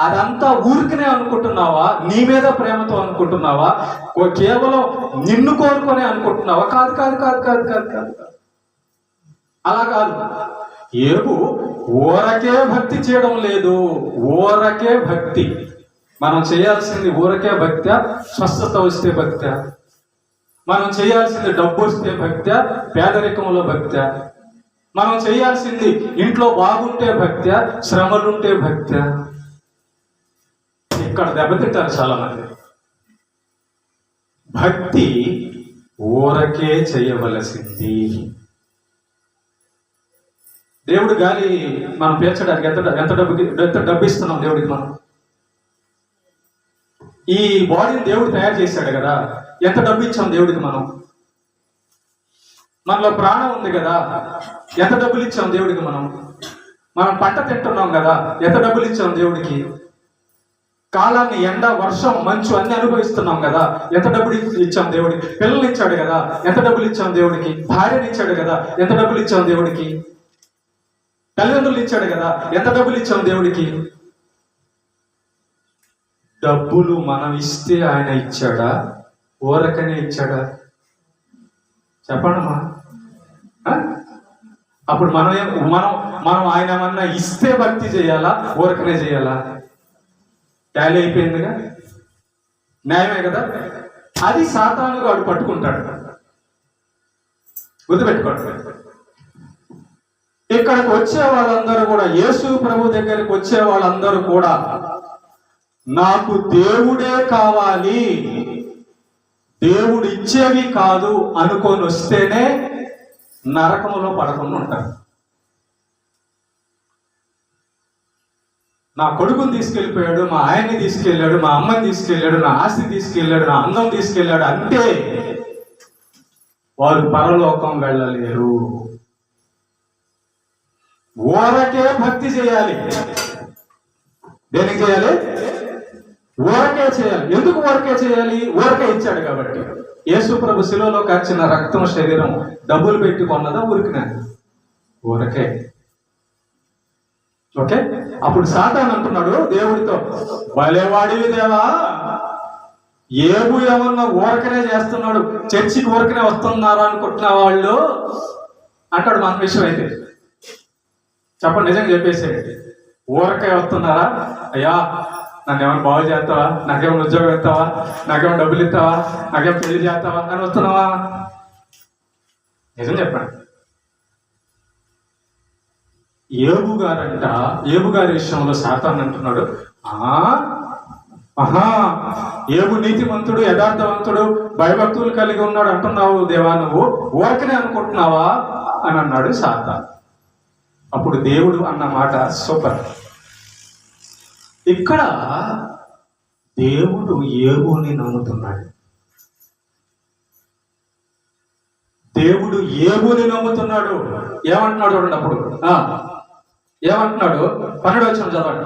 అదంతా ఊరికనే అనుకుంటున్నావా? నీ మీద ప్రేమతో అనుకుంటున్నావా? కేవలం నిన్ను కోరుకొని అనుకుంటున్నావా? కాదు కాదు కాదు కాదు కాదు కాదు అలా కాదు. ఏబు ఊరకే భక్తి చేయడం లేదు, ఊరకే భక్తి. మనం చేయాల్సింది ఊరకే భక్త్యా, స్వస్థత వస్తే భక్త్యా? మనం చేయాల్సింది డబ్బు వస్తే భక్త్యా, పేదరికంలో భక్త్యా? మనం చేయాల్సింది ఇంట్లో బాగుంటే భక్త్యా, శ్రమలుంటే భక్త్యా? ఇక్కడ దెబ్బతింటారు చాలా మంది. భక్తి ఊరకే చేయవలసింది. దేవుడు గాలి మనం పీల్చడానికి ఎంత డబ్బు ఇస్తున్నాం దేవుడికి? మనం ఈ బాడీని దేవుడు తయారు చేశాడు కదా, ఎంత డబ్బు ఇచ్చాం దేవుడికి? మనలో ప్రాణం ఉంది కదా, ఎంత డబ్బులు ఇచ్చాం దేవుడికి? మనం పంట తింటున్నాం కదా, ఎంత డబ్బులు ఇచ్చాం దేవుడికి? కాలాన్ని ఎండ, వర్షం, మంచు అన్ని అనుభవిస్తున్నాం కదా, ఎంత డబ్బులు ఇచ్చాం దేవుడికి? పిల్లలు ఇచ్చాడు కదా, ఎంత డబ్బులు ఇచ్చాం దేవుడికి? భార్యని ఇచ్చాడు కదా, ఎంత డబ్బులు ఇచ్చాం దేవుడికి? తల్లిదండ్రులు ఇచ్చాడు కదా, ఎంత డబ్బులు ఇచ్చాం దేవుడికి? డబ్బులు మనం ఇస్తే ఆయన ఇచ్చాడా, ఊరకనే ఇచ్చాడా? చెప్పండమ్మా. అప్పుడు మనం ఆయన ఏమన్నా ఇస్తే భక్తి చేయాలా, ఊరకనే చేయాలా? టాలీ అయిపోయిందిగా, న్యాయమే కదా. అది సాతానుగా వాడు పట్టుకుంటాడు. గుర్తుపెట్టుకోండి. ఇక్కడికి వచ్చే వాళ్ళందరూ కూడా, యేసు ప్రభు దగ్గరికి వచ్చే వాళ్ళందరూ కూడా నాకు దేవుడే కావాలి, దేవుడు ఇచ్చేవి కాదు అనుకొని వస్తేనే నరకంలో పడకుండా ఉంటారు. నా కొడుకుని తీసుకెళ్ళిపోయాడు, మా ఆయన్ని తీసుకెళ్ళాడు, మా అమ్మని తీసుకెళ్ళాడు, నా ఆస్తి తీసుకెళ్ళాడు, నా అందం తీసుకెళ్ళాడు అంటే వారు పరలోకం వెళ్ళలేరు. ఊరకే భక్తి చేయాలి. దేనికి చేయాలి? ఊరకే చేయాలి. ఎందుకు ఊరకే చేయాలి? ఊరకే ఇచ్చాడు కాబట్టి. యేసు ప్రభు శిలువలో కార్చిన రక్తం, శరీరం డబ్బులు పెట్టి కొన్నదా? ఊరికినా? ఊరకే. ఓకే. అప్పుడు సాతాను అంటున్నాడు దేవుడితో, భలేవాడివి దేవా, ఏబు ఏమన్నా ఊరకనే చేస్తున్నాడు, చర్చికి ఊరకనే వస్తున్నారా అనుకుంటున్న వాళ్ళు అంటాడు. మన విషయం అయితే చెప్పండి, నిజంగా చెప్పేసేయండి. ఊరకే వస్తున్నారా? అయ్యా నన్ను ఏమైనా బాగు చేస్తావా, నాకేమైనా ఉద్యోగం ఇస్తావా, నాకేమైనా డబ్బులు ఇస్తావా, నాకేమైనా పెళ్లి చేస్తావా అని వస్తున్నావా? నిజం చెప్పండి. ఏబు గారి విషయంలో సాతాను అంటున్నాడు, ఏబు నీతిమంతుడు, యథార్థవంతుడు, భయభక్తులు కలిగి ఉన్నాడు అంటున్నావు దేవా, నువ్వు ఊరకనే అనుకుంటున్నావా అని అన్నాడు సాతాను. అప్పుడు దేవుడు అన్న మాట సూపర్. ఇక్కడ దేవుడు ఏబుని నమ్ముతున్నాడు. దేవుడు ఏబుని నమ్ముతున్నాడు. ఏమంటున్నాడు చూడండి. అప్పుడు ఏమంటున్నాడు? 12వ వచనం చదవండి.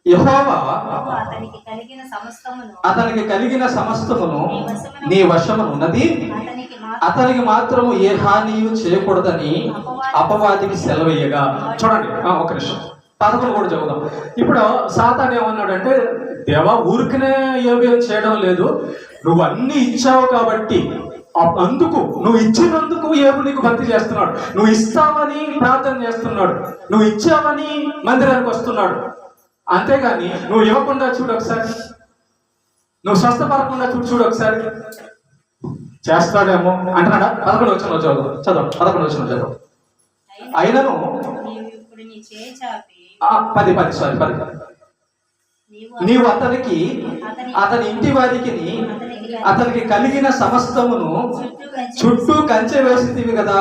యెహోవా అతనికి కలిగిన సమస్తమును నీ వశమునున్నది, అతనికి మాత్రము ఏ హానియు చేయకూడదని అపవాదికి సెలవయ్యగా. చూడండి ఒక నిమిషం, 11 కూడా చదువుదాం. ఇప్పుడు సాతాను ఏమన్నాడంటే, దేవా ఊరికనే ఏమీ చేయడం లేదు, నువ్వు అన్ని ఇచ్చావు కాబట్టి, అందుకు నువ్వు ఇచ్చినందుకు ఏబు నీకు భక్తి చేస్తున్నాడు, నువ్వు ఇస్తావని ప్రార్థన చేస్తున్నాడు, నువ్వు ఇచ్చావని మందిరానికి వస్తున్నాడు. అంతేగాని నువ్వు ఇవ్వకుండా చూడు ఒకసారి, నువ్వు స్వస్థపడకుండా చూడు ఒకసారి, చేస్తాడేమో అంటున్నాడా? 11వ వచనం చదువు. 11వ వచనం చదువు. అయినను 10 నీవు అతనికి అతని ఇంటి వారికి అతనికి కలిగిన సమస్తమును చుట్టూ కంచె వేసితివి కదా.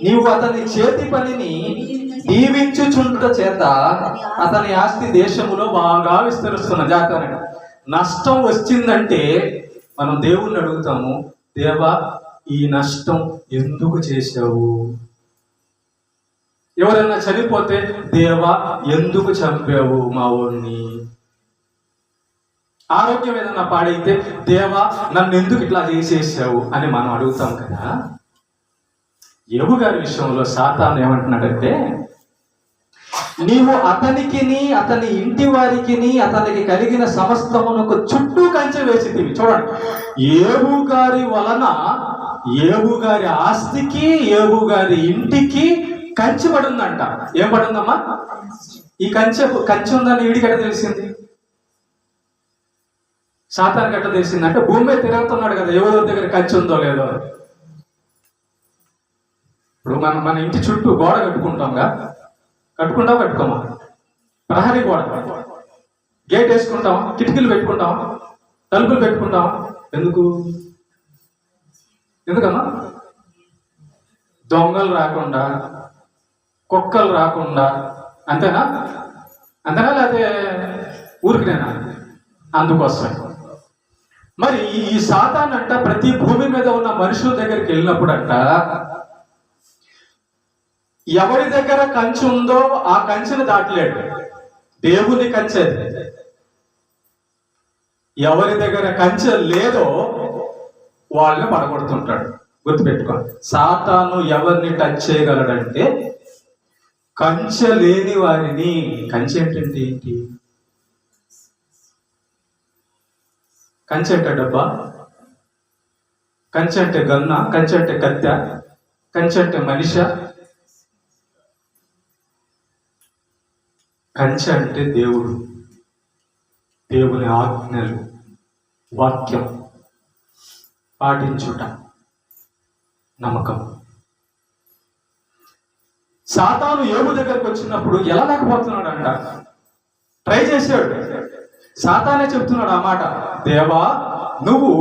నీవు అతని చేతి పనిని దీవించుచుండుట చేత అతని ఆస్తి దేశములో బాగా విస్తరిస్తున్న జాతర. నష్టం వచ్చిందంటే మనం దేవుణ్ణి అడుగుతాము, దేవా ఈ నష్టం ఎందుకు చేశావు? ఎవరైనా చనిపోతే, దేవా ఎందుకు చంపావు మా ఊరిని? ఆరోగ్యం ఏదన్నా పాడైతే, దేవా నన్ను ఎందుకు ఇట్లా చేసేసావు అని మనం అడుగుతాం కదా. యోబు గారి విషయంలో సాతాను ఏమంటున్నాడంటే, నీవు అతనికిని అతని ఇంటి వారికిని అతనికి కలిగిన సమస్తమునకు చుట్టూ కంచె వేసితివి. చూడండి, యోబు గారి వలన యోబు గారి ఆస్తికి యోబు గారి ఇంటికి కంచె పడుందంట. ఏం పడుందమ్మా? ఈ కంచె ఉందని వీడికి ఎట్లా తెలిసింది? సాతానికి ఎట్లా తెలిసింది అంటే, భూమి మీద తిరుగుతున్నాడు కదా, ఎవరి దగ్గర కంచె ఉందో లేదో. ఇప్పుడు మన ఇంటి చుట్టూ గోడ కట్టుకుంటాంగా, కట్టుకోమా? ప్రహరీ గోడ, గేట్ వేసుకుంటామా? కిటికీలు పెట్టుకుంటామా? తలుపులు పెట్టుకుంటామా? ఎందుకమ్మా? దొంగలు రాకుండా, కుక్కలు రాకుండా. అంతేనా? లేకపోతే ఊరికినేనా? అందుకోసమే. మరి ఈ సాతాన్ అంట ప్రతి భూమి మీద ఉన్న మనుషుల దగ్గరికి వెళ్ళినప్పుడు అంట, ఎవరి దగ్గర కంచె ఉందో ఆ కంచెను దాటలేడు. దేవుని కంచె. ఎవరి దగ్గర కంచె లేదో వాళ్ళని పడగొడుతుంటాడు. గుర్తుపెట్టుకోండి, సాతాను ఎవరిని టచ్ చేయగలడంటే కంచె లేని వారిని. కంచె ఏంటి? కంచె అంటే డబ్బా, కంచె అంటే గన్న, కంచె అంటే కత్తె, కంచె అంటే మనిషి. కంచె అంటే దేవుడు, దేవుని ఆజ్ఞలు, వాక్యం పాటించుట, నమ్మకం. సాతాను యోబు దగ్గరకు వచ్చినప్పుడు ఎలా లేకపోతున్నాడు అంట. ట్రై చేశాడు. సాతానే చెప్తున్నాడు ఆ మాట, దేవా నువ్వు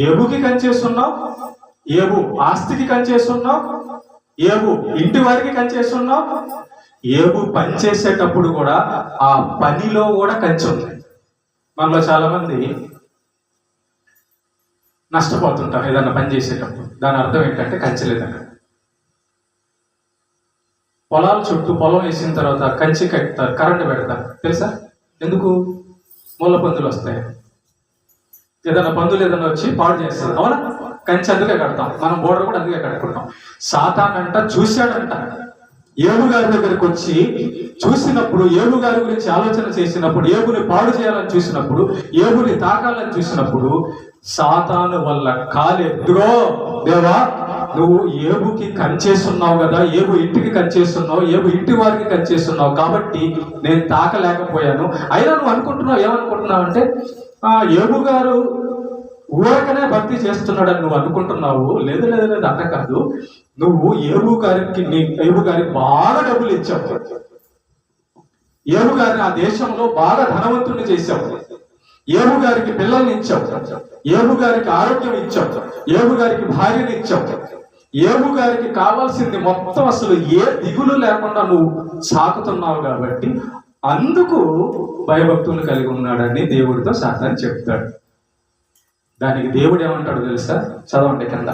యోబుకి కంచేస్తున్నావు, యోబు ఆస్తికి కంచేస్తున్నావు, యోబు ఇంటి వారికి కంచేస్తున్నావు. యోబు పని చేసేటప్పుడు కూడా ఆ పనిలో కూడా కంచె ఉంది. మనలో చాలా మంది నష్టపోతుంటారు ఏదన్నా పని చేసేటప్పుడు. దాని అర్థం ఏంటంటే కంచె లేదన్న. పొలాల చుట్టూ పొలం వేసిన తర్వాత కంచె కట్టుతారు, కరెంటు పెడతారు. తెలుసా ఎందుకు? ముళ్ళ పందులు వస్తాయి. ఏదైనా పందులు ఏదైనా వచ్చి పాడు చేస్తారు. అవునా? కంచె అందుకే కడతాం. మనం బోర్డర్ కూడా అందుకే కట్టుకుంటాం. సాతాన్ అంట చూశాడంట. యోబు గారి దగ్గరికి వచ్చి చూసినప్పుడు, యోబు గారి గురించి ఆలోచన చేసినప్పుడు, యోబుని పాడు చేయాలని చూసినప్పుడు, యోబుని తాకాలని చూసినప్పుడు, సాతాను వల్ల కాలెత్తుగో, దేవా నువ్వు యోబుకి కంచేస్తున్నావు కదా, యోబు ఇంటికి కంచేస్తున్నావు, యోబు ఇంటి వారికి కంచేస్తున్నావు కాబట్టి నేను తాకలేకపోయాను. అయినా నువ్వు అనుకుంటున్నావు, ఏమనుకుంటున్నావు అంటే, యోబు గారు ఊరకనే భక్తి చేస్తున్నాడని నువ్వు అనుకుంటున్నావు. లేదు అంట కాదు. నువ్వు యోబు గారికి బాగా డబ్బులు ఇచ్చావు. యోబు గారిని ఆ దేశంలో బాగా ధనవంతుని చేశావు. యోబు గారికి పిల్లల్ని ఇచ్చావు. యోబు గారికి ఆరోగ్యం ఇచ్చావు. యోబు గారికి భార్యని ఇచ్చావు. యోబు గారికి కావాల్సింది మొత్తం అసలు ఏ దిగులు లేకుండా నువ్వు సాకుతున్నావు కాబట్టి అందుకు భయభక్తులు కలిగి ఉన్నాడని దేవుడితో సాతాను చెప్తాడు. దానికి దేవుడు ఏమంటాడు తెలుసా? చదవండి కింద.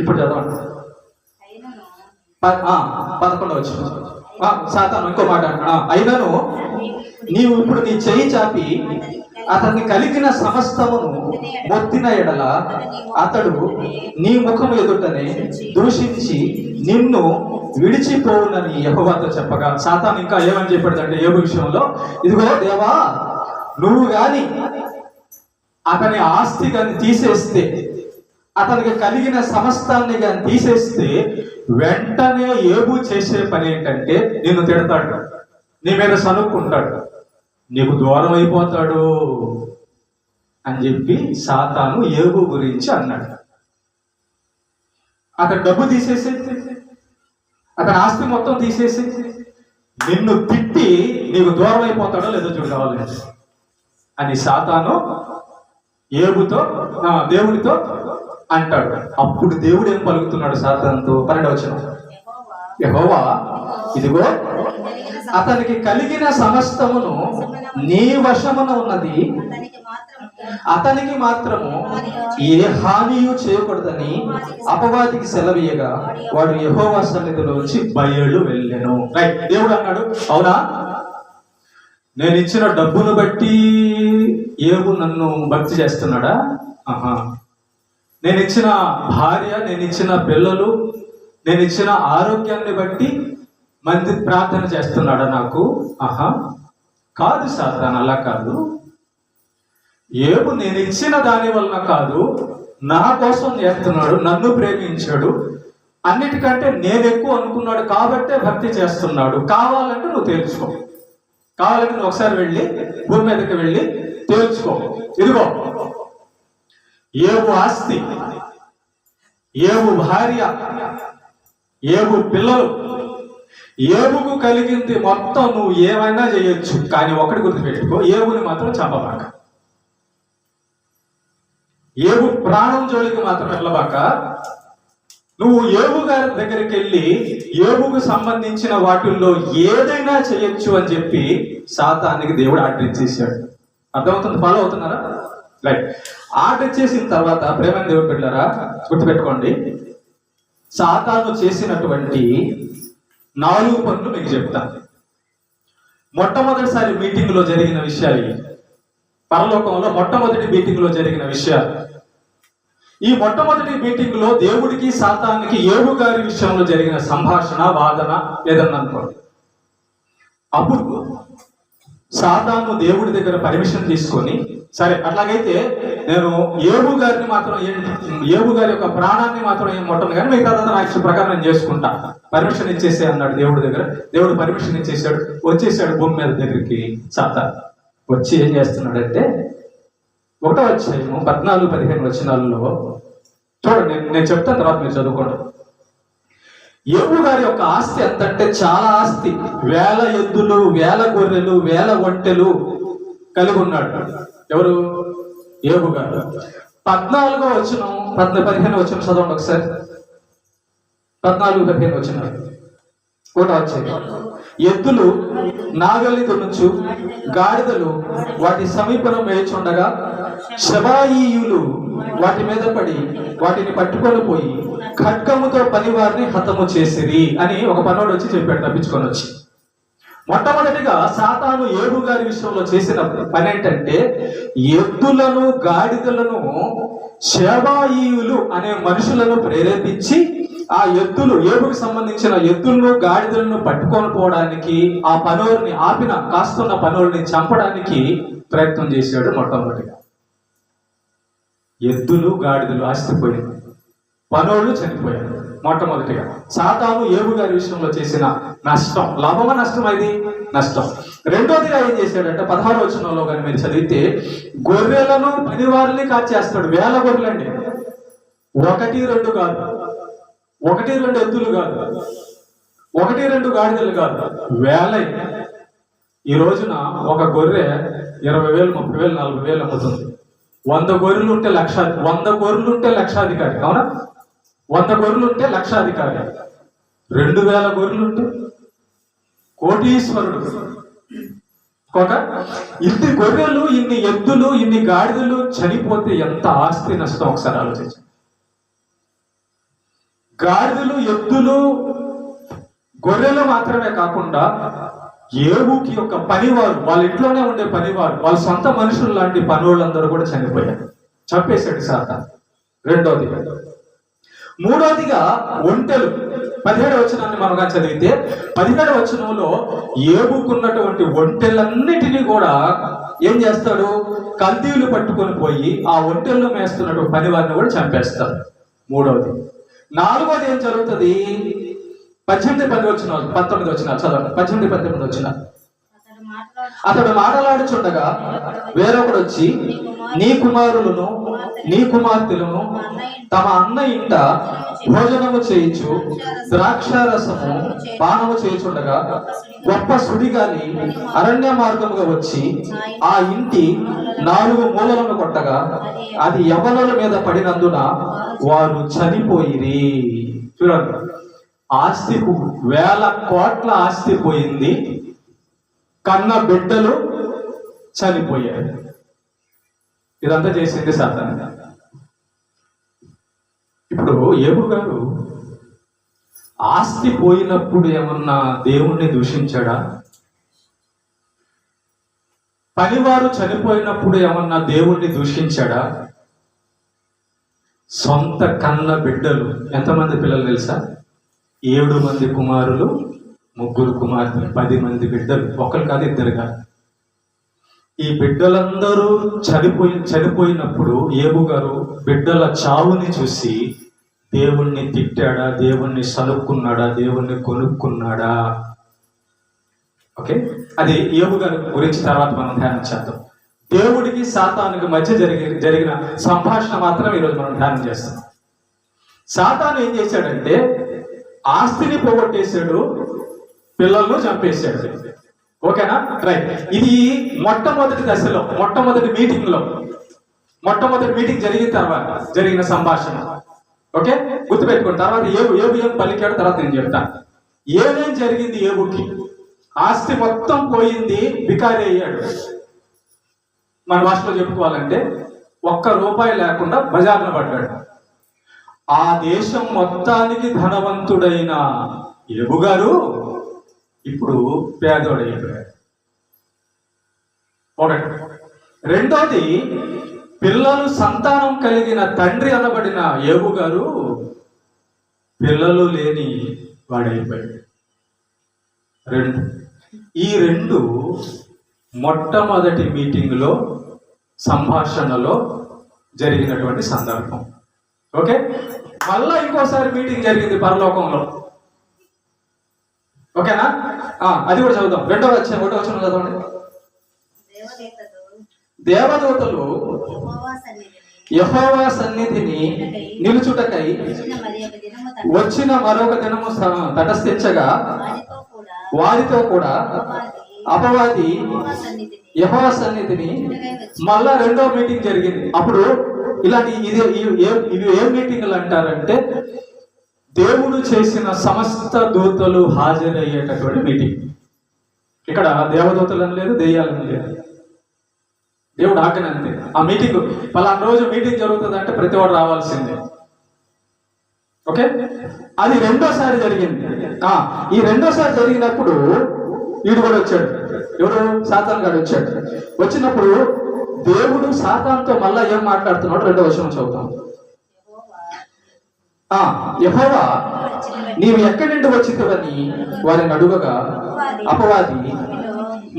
ఇప్పుడు చదవండి 11వ వచనం. సాతాను ఇంకో మాట అంటాడు, అయినను నీవు ఇప్పుడు నీ చెయ్యి చాపి అతన్ని కలిగిన సమస్తమును మొత్తిన ఎడల అతడు నీ ముఖము ఎదుటనే దూషించి నిన్ను విడిచిపోవునని యెహోవాతో చెప్పగా, సాతాను ఇంకా ఏమని చెప్పాడంటే యోబు విషయంలో, ఇదిగో దేవా నువ్వు గాని అతని ఆస్తి కానీ తీసేస్తే, అతనికి కలిగిన సమస్తాన్ని కానీ తీసేస్తే వెంటనే యోబు చేసే పని ఏంటంటే నిన్ను తిడతాడు, నీ మీద సనుక్కుంటాడు, నీకు దూరం అయిపోతాడు అని చెప్పి సాతాను యోబు గురించి అన్నాడు. అతను డబ్బు తీసేసి, అతని ఆస్తి మొత్తం తీసేసి, నిన్ను తిట్టి నీకు దూరం అయిపోతాడో లేదో చూడు కావాలి అని సాతాను ఏబుతో దేవుడితో అంటాడు. అప్పుడు దేవుడు ఏం పలుకుతున్నాడు సాతానుతో? 12వ వచనం, యెహోవా ఇదిగో అతనికి కలిగిన సమస్తమును నీ వశమున ఉన్నది, అతనికి మాత్రము ఏ హానియు చేయకూడదని అపవాదికి సెలవీయగా వాడు యెహోవా సన్నిధిలోంచి బయలు వెళ్ళెను. రైట్, దేవుడు అన్నాడు, అవునా నేను ఇచ్చిన డబ్బును బట్టి ఏబు నన్ను భక్తి చేస్తున్నాడా? ఆహా. నేను ఇచ్చిన భార్య, నేను ఇచ్చిన పిల్లలు, నేను ఇచ్చిన ఆరోగ్యాన్ని బట్టి మంది ప్రార్థన చేస్తున్నాడా నాకు? ఆహా, కాదు సాతాను, అలా కాదు. ఏబు నేను ఇచ్చిన దాని వలన కాదు, నా కోసం చేస్తున్నాడు, నన్ను ప్రేమించాడు, అన్నిటికంటే నేను ఎక్కువ అనుకున్నాడు కాబట్టే భక్తి చేస్తున్నాడు. కావాలంటే నువ్వు తేల్చుకో, కావాలంటే నువ్వు ఒకసారి వెళ్ళి భూమి మీదకి వెళ్ళి తేల్చుకో. ఇదిగో ఏబు ఆస్తి, ఏబు భార్య, ఏబు పిల్లలు, ఏబుకు కలిగింది మొత్తం నువ్వు ఏమైనా చేయొచ్చు, కానీ ఒకటి గుర్తుపెట్టుకో, ఏబుని మాత్రం చంపబాక. ఏబు ప్రాణం జోలికి మాత్రం వెళ్ళబాక. నువ్వు ఏబు గారి దగ్గరికి వెళ్ళి ఏబుకు సంబంధించిన వాటిల్లో ఏదైనా చేయొచ్చు అని చెప్పి సాతానికి దేవుడు ఆర్డర్ ఇచ్చేసాడు. అర్థమవుతుంది? ఫాలో అవుతున్నారా? రైట్. ఆర్డర్ ఇచ్చేసిన తర్వాత ప్రేమ దేవుడు బిడ్డలారా గుర్తుపెట్టుకోండి, సాతాను చేసినటువంటి 4 పనులు మీకు చెప్తాను. మొట్టమొదటిసారి మీటింగ్ లో జరిగిన విషయాలు, పరలోకంలో మొట్టమొదటి మీటింగ్ లో జరిగిన విషయాలు. ఈ మొట్టమొదటి మీటింగ్ లో దేవుడికి సాతానికి ఏబు గారి విషయంలో జరిగిన సంభాషణ, వాదన ఏదన్నా అనుకోండి. అప్పుడు సాతాను దేవుడి దగ్గర పర్మిషన్ తీసుకొని, సరే అట్లాగైతే నేను ఏబు గారిని మాత్రం ఏబు గారి యొక్క ప్రాణాన్ని మాత్రం ఏం ముట్టను, కానీ మిగతాదంతా నా ఇష్ట ప్రకారం నేను చేసుకుంటా, పర్మిషన్ ఇచ్చేసే అన్నాడు దేవుడి దగ్గర. దేవుడు పర్మిషన్ ఇచ్చేసాడు. వచ్చేసాడు భూమి మీద దగ్గరికి సాతాను. వచ్చి ఏం చేస్తున్నాడంటే 1వ అధ్యాయము 14-15 వచనాల్లో చూడండి, నేను చెప్తాను, తర్వాత మీరు చదువుకోండి. ఏబు గారి యొక్క ఆస్తి ఎంతంటే చాలా ఆస్తి. 1000 ఎద్దులు, 1000 గొర్రెలు, 1000 ఒంటెలు కలిగి ఉన్నాడు. ఎవరు? ఏబు గారు. 14వ వచనం 15వ వచనం చదవండి ఒకసారి. 14-15 వచనాలు. 1వ అధ్యాయం. ఎద్దులు నాగలి దున్నుచు, గాడిదలు వాటి సమీపన మేచుండగా శబాయీయులు వాటి మీద పడి వాటిని పట్టుకొని పోయి ఖడ్గముతో పనివారిని హతము చేసిరి అని ఒక పనోడు వచ్చి చెప్పాడు, తప్పించుకొని వచ్చి. మొట్టమొదటిగా సాతాను ఏబు గారి విషయంలో చేసిన పని ఏంటంటే, ఎద్దులను, గాడిదలను శబాయీయులు అనే మనుషులను ప్రేరేపించి ఆ ఎద్దులు, ఏబుకి సంబంధించిన ఎద్దులను, గాడిదలను పట్టుకొని పోవడానికి ఆ పనోరిని కాస్తున్న పనోరిని చంపడానికి ప్రయత్నం చేశాడు. మొట్టమొదటిగా ఎద్దులు, గాడిదలు ఆస్తిపోయింది, పనోళ్ళు చనిపోయారు. మొట్టమొదటిగా సాతాను ఏబు గారి విషయంలో చేసిన నష్టం. లాభమా నష్టం? ఇది నష్టం. రెండోదిగా ఏం చేశాడంటే 16వ వచనంలో కానీ మీరు చదివితే, గొర్రెలను, పనివారిని కాచేస్తాడు. 1000 గొర్రెలండి, 1-2 కాదు, 1-2 ఎద్దులు కాదు, 1-2 గాడిదలు కాదు, 1000. ఈ రోజున ఒక గొర్రె 20,000, 30,000, 40,000 అమ్ముతుంది. 100 గొర్రెలు ఉంటే 100 గొర్రెలు ఉంటే లక్షాధికారి. అవునా? 100 గొర్రెలు ఉంటే లక్షాధికారి. 2000 గొర్రెలు ఉంటే కోటీశ్వరుడు. ఇన్ని గొర్రెలు, ఇన్ని ఎద్దులు, ఇన్ని గాడిదలు చనిపోతే ఎంత ఆస్తి నష్టం ఒకసారి ఆలోచించండి. గాడిదలు, ఎద్దులు, గొర్రెలు మాత్రమే కాకుండా ఏబుకి యొక్క పనివారు, వాళ్ళ ఇంట్లోనే ఉండే పనివారు, వాళ్ళ సొంత మనుషులు లాంటి పనులందరూ కూడా చనిపోయారు. చంపేశాడు సాతాను. రెండోదిగా. మూడోదిగా ఒంటెలు. 17వ వచనాన్ని మనగా చదివితే 17వ వచనంలో ఏబుకున్నటువంటి ఒంటెలన్నిటినీ కూడా ఏం చేస్తాడు? కల్దీలు పట్టుకొని పోయి ఆ ఒంటెలను మేస్తున్నటువంటి పనివారిని కూడా చంపేస్తాడు. మూడవది. 4వది ఏం జరుగుతుంది? 18-19 వచనాలు చదవండి. 18-19 వచనాలు. అతడు మాటలాడుచుండగా వేరొకడు వచ్చి, నీ కుమారులను, నీ కుమార్తెలను తమ అన్న ఇంట భోజనము చేయించు ద్రాక్షారసము పానము చేయుచుండగా గొప్ప సుడిగాలి అరణ్య మార్గముగా వచ్చి ఆ ఇంటి 4 మూలలను కొట్టగా అది యవనుల మీద పడినందున వారు చనిపోయిరి. చూడండి, ఆస్తి 1000 కోట్ల ఆస్తి పోయింది, కన్న బిడ్డలు చనిపోయారు. ఇదంతా చేసింది సాతాను. ఇప్పుడు యోబు గారు ఆస్తి పోయినప్పుడు ఏమన్నా దేవుణ్ణి దూషించాడా? పనివారు చనిపోయినప్పుడు ఏమన్నా దేవుణ్ణి దూషించాడా? సొంత కన్న బిడ్డలు, ఎంతమంది పిల్లలు తెలుసా? 7 మంది కుమారులు, 3 కుమార్తెలు, 10 మంది బిడ్డలు, ఒకరు కాదు, ఇద్దరు కాదు. ఈ బిడ్డలందరూ చనిపోయినప్పుడు యోబు గారు బిడ్డల చావుని చూసి దేవుణ్ణి తిట్టాడా? దేవుణ్ణి సనుక్కున్నాడా? దేవుణ్ణి కొనుక్కున్నాడా? ఓకే, అది యోబు గారి గురించి తర్వాత మనం ధ్యానం చేద్దాం. దేవుడికి సాతానుకి మధ్య జరిగిన సంభాషణ మాత్రం ఈరోజు మనం ధ్యానం చేస్తాం. సాతాను ఏం చేశాడంటే ఆస్తిని పోగొట్టేశాడు, పిల్లలను చంపేశాడు. ఓకేనా? రైట్. ఇది మొట్టమొదటి దశలో, మొట్టమొదటి మీటింగ్ జరిగిన తర్వాత జరిగిన సంభాషణ. ఓకే, గుర్తుపెట్టుకోండి. తర్వాత ఏం పలికాడు తర్వాత నేను చెప్తాను. ఏమేం జరిగింది యోబుకి? ఆస్తి మొత్తం పోయింది, బికారి అయ్యాడు. మన భాషలో చెప్పుకోవాలంటే ₹1 లేకుండా బజార్లో పడ్డాడు. ఆ దేశం మొత్తానికి ధనవంతుడైన యోబు గారు ఇప్పుడు పేదోడైపోయాడు. ఒకటి. రెండోది, పిల్లలు సంతానం కలిగిన తండ్రి అనబడిన యోబు గారు పిల్లలు లేని వాడైపోయాడు. ఈ రెండు మొట్టమొదటి మీటింగ్లో, సంభాషణలో జరిగినటువంటి సందర్భం. ఓకే, మళ్ళా ఇంకోసారి మీటింగ్ జరిగింది పరలోకంలో. ఓకేనా? అది కూడా చదువుదాం. 1వ వచనం చదవండి. దేవదూతలు యెహోవా సన్నిధిని నిలుచుటకై వచ్చిన మరొక దినము తటస్థించగా వారితో కూడా అపవాది యెహోవా సన్నిధిని మళ్ళా 2వ మీటింగ్ జరిగింది. అప్పుడు ఇలాంటి ఇవి ఏం మీటింగ్లు అంటారంటే దేవుడు చేసిన సమస్త దూతలు హాజరయ్యేటటువంటి మీటింగ్. ఇక్కడ దేవదూతలు అని లేదు, దెయ్యాలని లేదు, దేవుడు ఆజ్ఞ అంతే. ఆ మీటింగ్ పలానా రోజు మీటింగ్ జరుగుతుందంటే ప్రతి వాడు రావాల్సిందే. ఓకే, అది 2వసారి జరిగింది. ఈ 2వసారి జరిగినప్పుడు వీడు కూడా వచ్చాడు. ఎవరు? సాతాన్ గారు వచ్చాడు. వచ్చినప్పుడు దేవుడు సాతాన్తో మళ్ళా ఏం మాట్లాడుతున్నాడు? 2వ వచనం చదువుతాం. యెహోవా నీవు ఎక్కడి నుండి వచ్చినవని వారిని అడుగగా అపవాది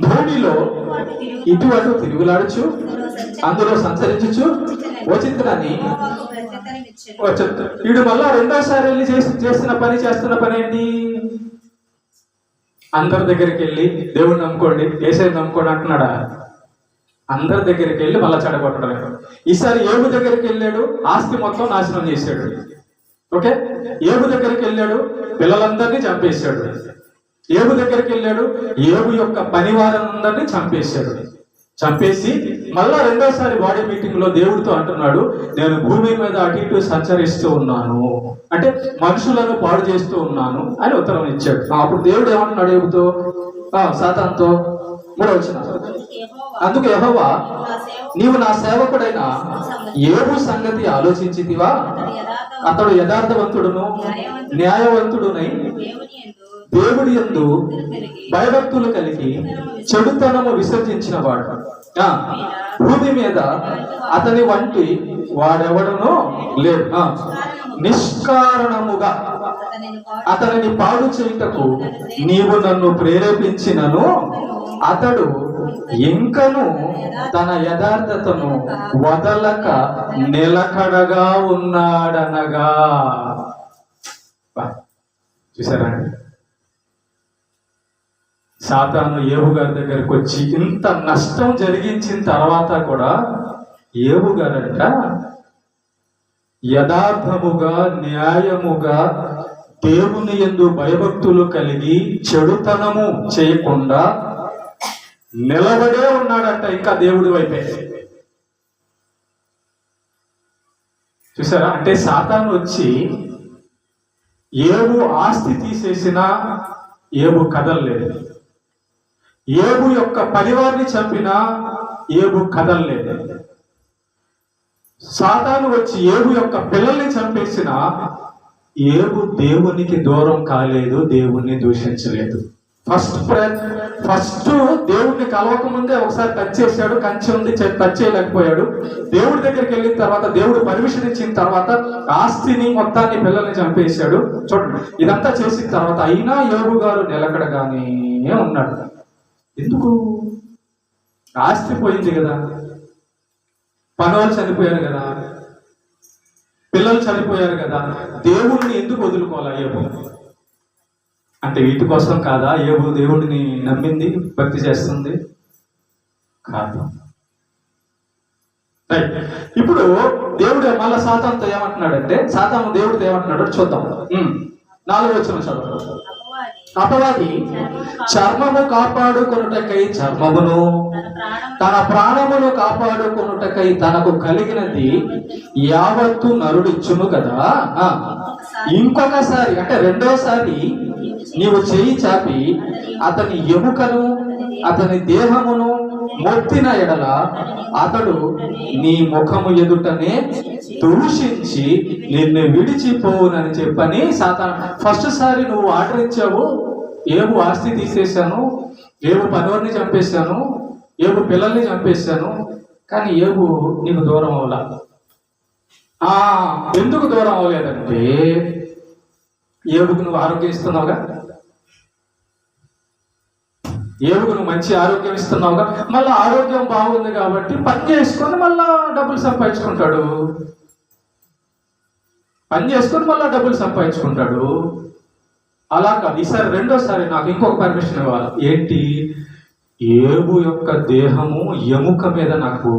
భూమిలో ఇటు అటు తిరుగులాడుచు అందులో సంచరించుచు వచ్చిందని వీడు మళ్ళా 2వసారి వెళ్ళి చేస్తున్న పని ఏంటి? అందరి దగ్గరికి వెళ్ళి దేవుడిని నమ్ముకోండి, యేసయ్యని నమ్ముకోండి అంటున్నాడా? అందరి దగ్గరికి వెళ్ళి మళ్ళా చెడగొట్టడం. ఈసారి యోబు దగ్గరికి వెళ్ళాడు, ఆస్తి మొత్తం నాశనం చేశాడు. ఓకే, యోబు దగ్గరికి వెళ్ళాడు, పిల్లలందరినీ చంపేశాడు. యోబు దగ్గరికి వెళ్ళాడు, యోబు యొక్క పనివారందరినీ చంపేశాడు. చంపేసి మళ్ళా 2వసారి బాడీ మీటింగ్ లో దేవుడితో అంటున్నాడు, నేను భూమి మీద అటు ఇటు సంచరిస్తూ ఉన్నాను, అంటే మనుషులను పాడు చేస్తూ ఉన్నాను అని ఉత్తరం ఇచ్చాడు. అప్పుడు దేవుడు ఏమంటున్నాడు యోబుతో, సాతానుతో? 3వ వచనం. అందుకు యెహోవా నీవు నా సేవకుడైన యోబు సంగతి ఆలోచించితివా? అతడు యథార్థవంతుడును న్యాయవంతుడునై దేవుడి యందు భయభక్తులు కలిగి చెడుతనము విసర్జించిన వాడు. భూమి మీద అతని వంటి వాడెవడనో లేడు. నిష్కారణముగా అతనిని పాడు చేయుటకు నీవు నన్ను ప్రేరేపించినను అతడు ఇంకను తన యథార్థతను వదలక నిలకడగా ఉన్నాడనగా. చూసారండి, సాతాను యోబు గారి దగ్గరకు వచ్చి ఇంత నష్టం జరిగించిన తర్వాత కూడా యోబు గారంట యథార్థముగా న్యాయముగా దేవుని యందు భయభక్తులు కలిగి చెడుతనము చేయకుండా నిలబడే ఉన్నాడంట. ఇంకా దేవుడి వైపే. చూసారా? అంటే సాతాను వచ్చి ఏబు ఆస్తి తీసేసినా ఏబు కదలలేదు. ఏబు యొక్క పరివారాన్ని చంపినా ఏబు కదలలేదు. సాతాను వచ్చి ఏబు యొక్క పిల్లల్ని చంపేసిన ఏబు దేవునికి దూరం కాలేదు, దేవుణ్ణి దూషించలేదు. ఫస్ట్ దేవుడిని కలవక ముందే ఒకసారి టచ్ చేశాడు, కంచె ఉంది టచ్ చేయలేకపోయాడు. దేవుడి దగ్గరికి వెళ్ళిన తర్వాత, దేవుడు పర్మిషన్ ఇచ్చిన తర్వాత ఆస్తిని మొత్తాన్ని పిల్లల్ని చంపేశాడు. చూడండి, ఇదంతా చేసిన తర్వాత అయినా యోబు గారు నిలకడగానే ఉన్నాడు. ఎందుకు? ఆస్తి పోయింది కదా, పనులు చనిపోయారు కదా, పిల్లలు చనిపోయారు కదా, దేవుడిని ఎందుకు వదులుకోవాలా యోబు? అంటే వీటి కోసం కాదా యోబు దేవుడిని నమ్మింది, భక్తి చేస్తుంది? కాదు. ఇప్పుడు దేవుడు మళ్ళా సాతానుతో ఏమంటున్నాడంటే, సాతాను దేవుడితో ఏమంటున్నాడో చూద్దాం. 4వ వచనం చదువు. అపవాది చర్మము కాపాడుకొనుటకై చర్మమును, తన ప్రాణమును కాపాడుకొనుటకై తనకు కలిగినది యావత్తు నరుడిచ్చును కదా. ఇంకొకసారి అంటే రెండోసారి నీవు చెయ్యి చాపి అతని ఎముకను అతని దేహమును మొత్తిన ఎడల అతడు నీ ముఖము ఎదుటనే దూషించి నిన్ను విడిచిపోవునని చెప్పని సాతాను. ఫస్ట్ సారి నువ్వు ఆర్డర్ ఇచ్చావు, ఏబు ఆస్తి తీసేశాను, ఏబు పనివారిని చంపేశాను, ఏబు పిల్లల్ని చంపేశాను, కానీ ఏబు నీకు దూరం అవ్వలా. ఎందుకు దూరం అవ్వలేదంటే ఏబుకు నువ్వు ఆరోగ్యం ఇస్తున్నావుగా, ఏబుకు నువ్వు మంచి ఆరోగ్యం ఇస్తున్నావుగా. మళ్ళీ ఆరోగ్యం బాగుంది కాబట్టి పని చేసుకొని మళ్ళా డబ్బులు సంపాదించుకుంటాడు, పని చేసుకొని మళ్ళా డబ్బులు సంపాదించుకుంటాడు. అలా కాదు, ఈసారి రెండోసారి నాకు ఇంకొక పర్మిషన్ ఇవ్వాలి. ఏంటి? ఏబు యొక్క దేహము ఎముక మీద నాకు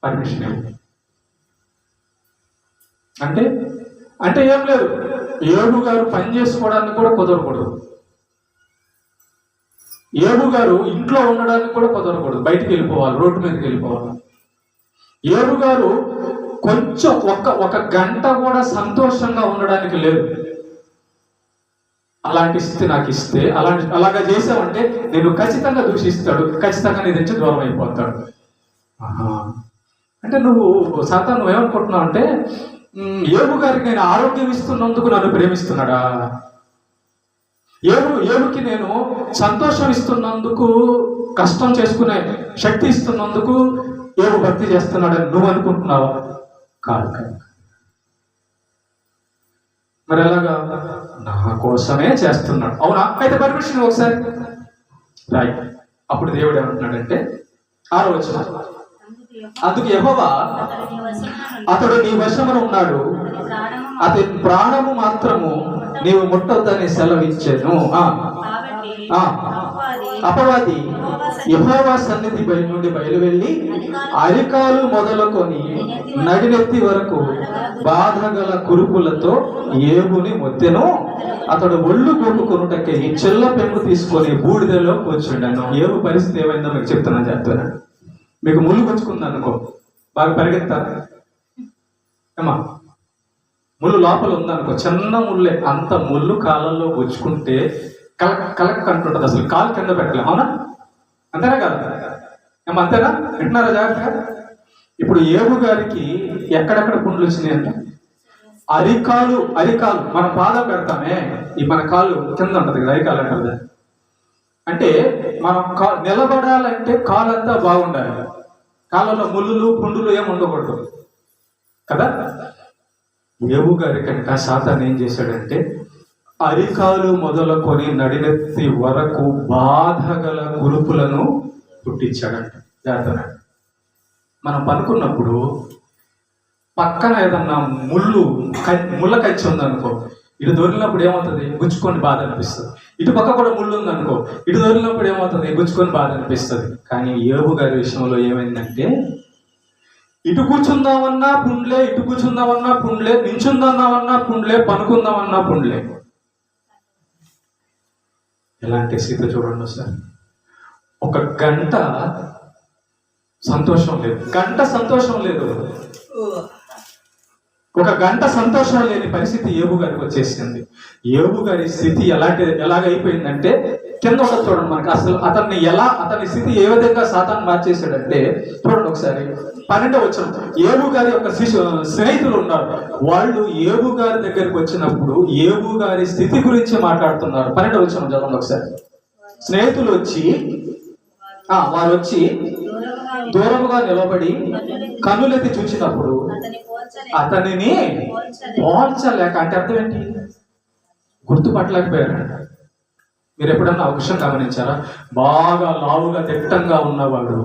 పర్మిషన్ ఇవ్వు. అంటే అంటే ఏం లేదు, ఏబు గారు పని చేసుకోవడానికి కూడా కుదరకూడదు, ఏబు గారు ఇంట్లో ఉండడానికి కూడా కుదరకూడదు, బయటికి వెళ్ళిపోవాలి, రోడ్డు మీదకి వెళ్ళిపోవాలి. ఏబు గారు కొంచెం ఒక గంట కూడా సంతోషంగా ఉండడానికి లేదు. అలాంటి స్థితి నాకు ఇస్తే, అలాగా చేసావంటే నేను ఖచ్చితంగా దూషిస్తాడు, ఖచ్చితంగా నీ నుంచి దూరం అయిపోతాడు. అంటే నువ్వు సాతాను నువ్వేమనుకుంటున్నావు అంటే, ఏబు గారికి నేను ఆరోగ్యం ఇస్తున్నందుకు నన్ను ప్రేమిస్తున్నాడా, ఏబుకి నేను సంతోషం ఇస్తున్నందుకు, కష్టం చేసుకునే శక్తి ఇస్తున్నందుకు ఏబు భక్తి చేస్తున్నాడని నువ్వు అనుకుంటున్నావా? కాదు. మరి ఎలాగా? నా కోసమే చేస్తున్నాడు. అవునా? అయితే పర్మిషన్ ఒకసారి రాయి. అప్పుడు దేవుడు ఏమంటున్నాడంటే 6వ వచనం, అందుకు యెహోవా అతడు నీ వశమున ఉన్నాడు, అతని ప్రాణము మాత్రము నీవు ముట్టొద్దని సెలవిచ్చాను. అపవాది యెహోవా సన్నిధి నుండి బయలువెళ్ళి అరికాలు మొదలుకొని నడినెత్తి వరకు బాధగల కురుపులతో ఏబుని మొత్తెను. అతడు ఒళ్ళు కొనుక్కొనుటకై చెల్ల పెంకు తీసుకొని బూడిదలో కూర్చుండాను. ఏబు పరిస్థితి ఏమైందో మీకు చెప్తాను. మీకు ముళ్ళు గుచ్చుకుంది అనుకో, బాగా పరిగెత్తారు ఏమా, ముళ్ళు లోపల ఉందనుకో, చిన్న ముళ్ళే, అంత ముళ్ళు కాలంలో గుచ్చుకుంటే కలక్ అంటుంటది, అసలు కాలు కింద పెట్టలే. అవునా? అంతేనా కదా? ఏమో అంతేనా? వింటున్నారా జాగ్రత్తగా? ఇప్పుడు ఏబు గారికి ఎక్కడెక్కడ పుండ్లు వచ్చినాయి అంటే అరికాలు మన పాదం పెడతామే, ఈ మన కాలు కింద ఉంటది కదా, అరికాలు అంటారు. అంటే మనం నిలబడాలంటే కాలంతా బాగుండాలి, కాళ్ళలో ముళ్ళులు పుండులు ఏమి ఉండకూడదు కదా. ఏబు గారి కనుక సాతాను ఏం చేశాడంటే అరికాలు మొదలుకొని నడినెత్తి వరకు బాధగల కురుపులను పుట్టించాడంట. జాగ్రత్త. మనం పనుకున్నప్పుడు పక్కన ఏదన్నా ముళ్ళ కచ్చి ఉందనుకో, ఇటు దొరికినప్పుడు ఏమవుతుంది? గుచ్చుకొని బాధ అనిపిస్తుంది. ఇటు పక్క కూడా ముళ్ళు ఉందనుకో, ఇటు దొరికినప్పుడు ఏమవుతుంది? గుచ్చుకొని బాధ అనిపిస్తుంది. కానీ ఏబు గారి విషయంలో ఏమైందంటే ఇటు కూర్చుందామన్నా పుండ్లే, ఇటు కూర్చుందామన్నా పుండ్లే, నించుందామన్నా పుండ్లే, పనుకుందామన్నా పుండ్లే. ఎలాంటి స్థితి చూడండి సార్. ఒక గంట సంతోషం లేదు, గంట సంతోషం లేదు, ఒక గంట సంతోషం లేని పరిస్థితి యోబు గారికి వచ్చేసింది. యోబు గారి స్థితి ఎలాగైపోయిందంటే కింద ఉండదు చూడండి మనకి. అసలు అతని స్థితి ఏ విధంగా సాతాను మార్చేశాడంటే చూడండి ఒకసారి 12వ వచనం. యోబు గారి యొక్క స్నేహితులు ఉన్నారు. వాళ్ళు యోబు గారి దగ్గరికి వచ్చినప్పుడు యోబు గారి స్థితి గురించి మాట్లాడుతున్నారు. 12వ వచనం చదవండి ఒకసారి. స్నేహితులు వచ్చి వారు వచ్చి దూరముగా నిలబడి కన్నులెత్తి చూచినప్పుడు అతనిని పోల్చలేక, అంటే అర్థం ఏంటి? గుర్తుపట్టలేకపోయారు. మీరు ఎప్పుడన్నా ఒక విషయం గమనించారా? బాగా లావుగా దిట్టంగా ఉన్నవాడు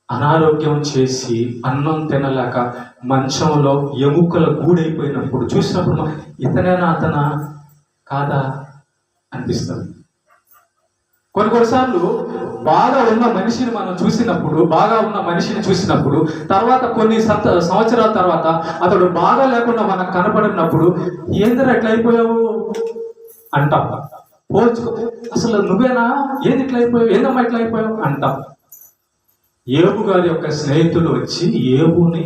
అనారోగ్యం చేసి అన్నం తినలేక మంచంలో ఎముకల గూడైపోయినప్పుడు చూసినప్పుడు ఇతనేనా అతనా కాదా అనిపిస్తుంది. కొన్నిసార్లు బాగా ఉన్న మనిషిని మనం చూసినప్పుడు తర్వాత కొన్ని సంవత్సరాల తర్వాత అతడు బాగా లేకుండా మనకు కనపడినప్పుడు ఏందిరా ఎట్లా అయిపోయావు అంటాం. పోల్చుకో, అసలు నువ్వేనా, ఏది ఇట్లా అయిపోయావు, ఏందమ్మా ఇట్లా అయిపోయావు అంటాం. యోబు గారి యొక్క స్నేహితులు వచ్చి యోబుని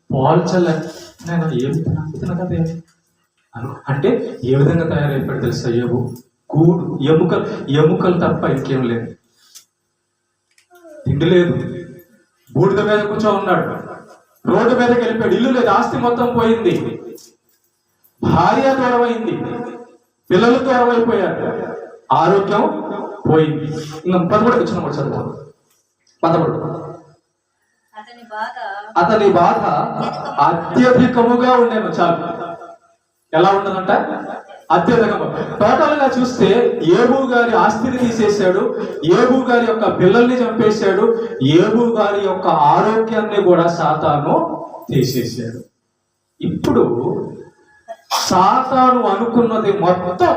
పోల్చలేక అంటే ఏ విధంగా తయారైపోయాడు తెలుసా? యోబు గూడు ఎముకలు తప్ప ఇంకేం లేదు, తిండి లేదు, బూడిద మీద కూర్చో ఉన్నాడు, రోడ్డు మీదకి వెళ్ళిపోయాడు, ఇల్లు లేదు, ఆస్తి మొత్తం పోయింది, భార్య దూరమైంది, పిల్లలు దూరమైపోయారు, ఆరోగ్యం పోయింది. ఇంకా 13 వచ్చిన చదువు 11. అతని బాధ అత్యధికముగా ఉండేను. చాలు, ఎలా ఉండదంట? అత్యధికము. టోటల్ గా చూస్తే యోబు గారి ఆస్తిని తీసేశాడు, యోబు గారి యొక్క పిల్లల్ని చంపేశాడు, యోబు గారి యొక్క ఆరోగ్యాన్ని కూడా సాతాను తీసేశాడు. ఇప్పుడు సాతాను అనుకున్నది మొత్తం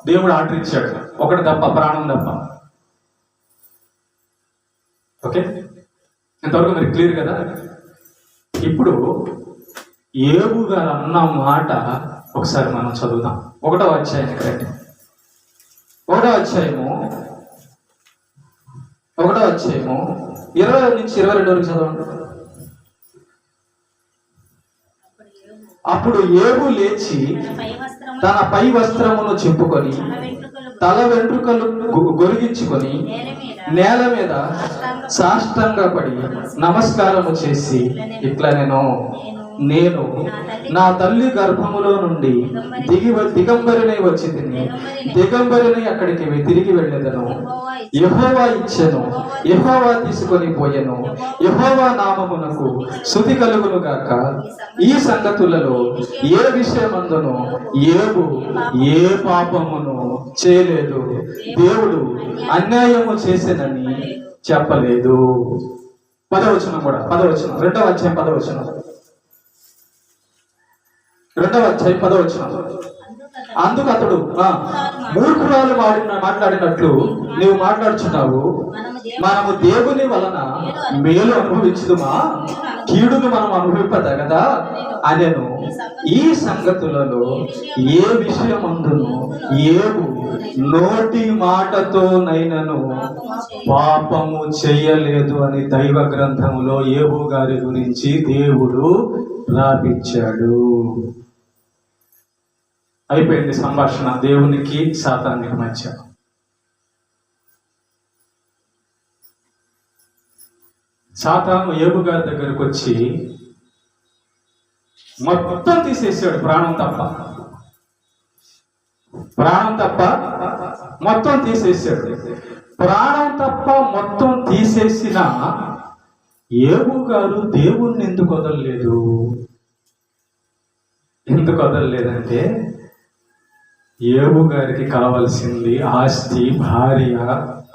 దేవుడు ఆర్డర్ ఇచ్చాడు, ఒకటి తప్ప, ప్రాణం తప్ప. ఓకే, ఇంతవరకు మీరు క్లియర్ కదా? ఇప్పుడు యోబు గారు అన్న మాట ఒకసారి మనం చదువుదాం. 1వ అధ్యాయం 1వ అధ్యాయము 20 నుంచి 22 వరకు చదవండి. అప్పుడు యోబు లేచి తన పై వస్త్రమును చింపుకొని తల వెంట్రుకలు గొరిగించుకొని నేల మీద సాష్టాంగపడి నమస్కారము చేసి ఇట్లా నేను నా తల్లి గర్భములో నుండి దిగంబరినై వచ్చి తిని దిగంబరినై అక్కడికి తిరిగి వెళ్ళేదను. యెహోవా ఇచ్చెను, యెహోవా తీసుకొని పోయెను, యెహోవా నామమునకు స్తుతి కలుగును గాక. ఈ సంగతులలో ఏ విషయమందును యోబు ఏ పాపమును చేయలేదు, దేవుడు అన్యాయము చేసేనని చెప్పలేదు. 10వ వచనం కూడా, 10వ వచనం 2వ అధ్యాయం 10వ వచనం 2వ అధ్యాయం 10వ వచనం. అందుకు అతడు మూర్ఖురాలు మాట్లాడినట్లు నీవు మాట్లాడుచున్నావు, మనము దేవుని వలన మేలు అనుభవించుదుమా, కీడును మనం అనుభవింపదగదా అనెను. ఈ సంగతులలో ఏ విషయమందును యోబు నోటి మాటతోనైనను పాపము చేయలేదు అని దైవ గ్రంథములో యోబు గారి గురించి దేవుడు రాపించాడు. అయిపోయింది సంభాషణ దేవునికి సాతానికి మధ్య. సాతాను యోబు గారి దగ్గరకు వచ్చి మొత్తం తీసేసాడు, ప్రాణం తప్ప మొత్తం తీసేసాడు. ప్రాణం తప్ప మొత్తం తీసేసిన యోబు గారు దేవుణ్ణి ఎందుకు వదలలేదంటే యోబు గారికి కావలసింది ఆస్తి, భార్య,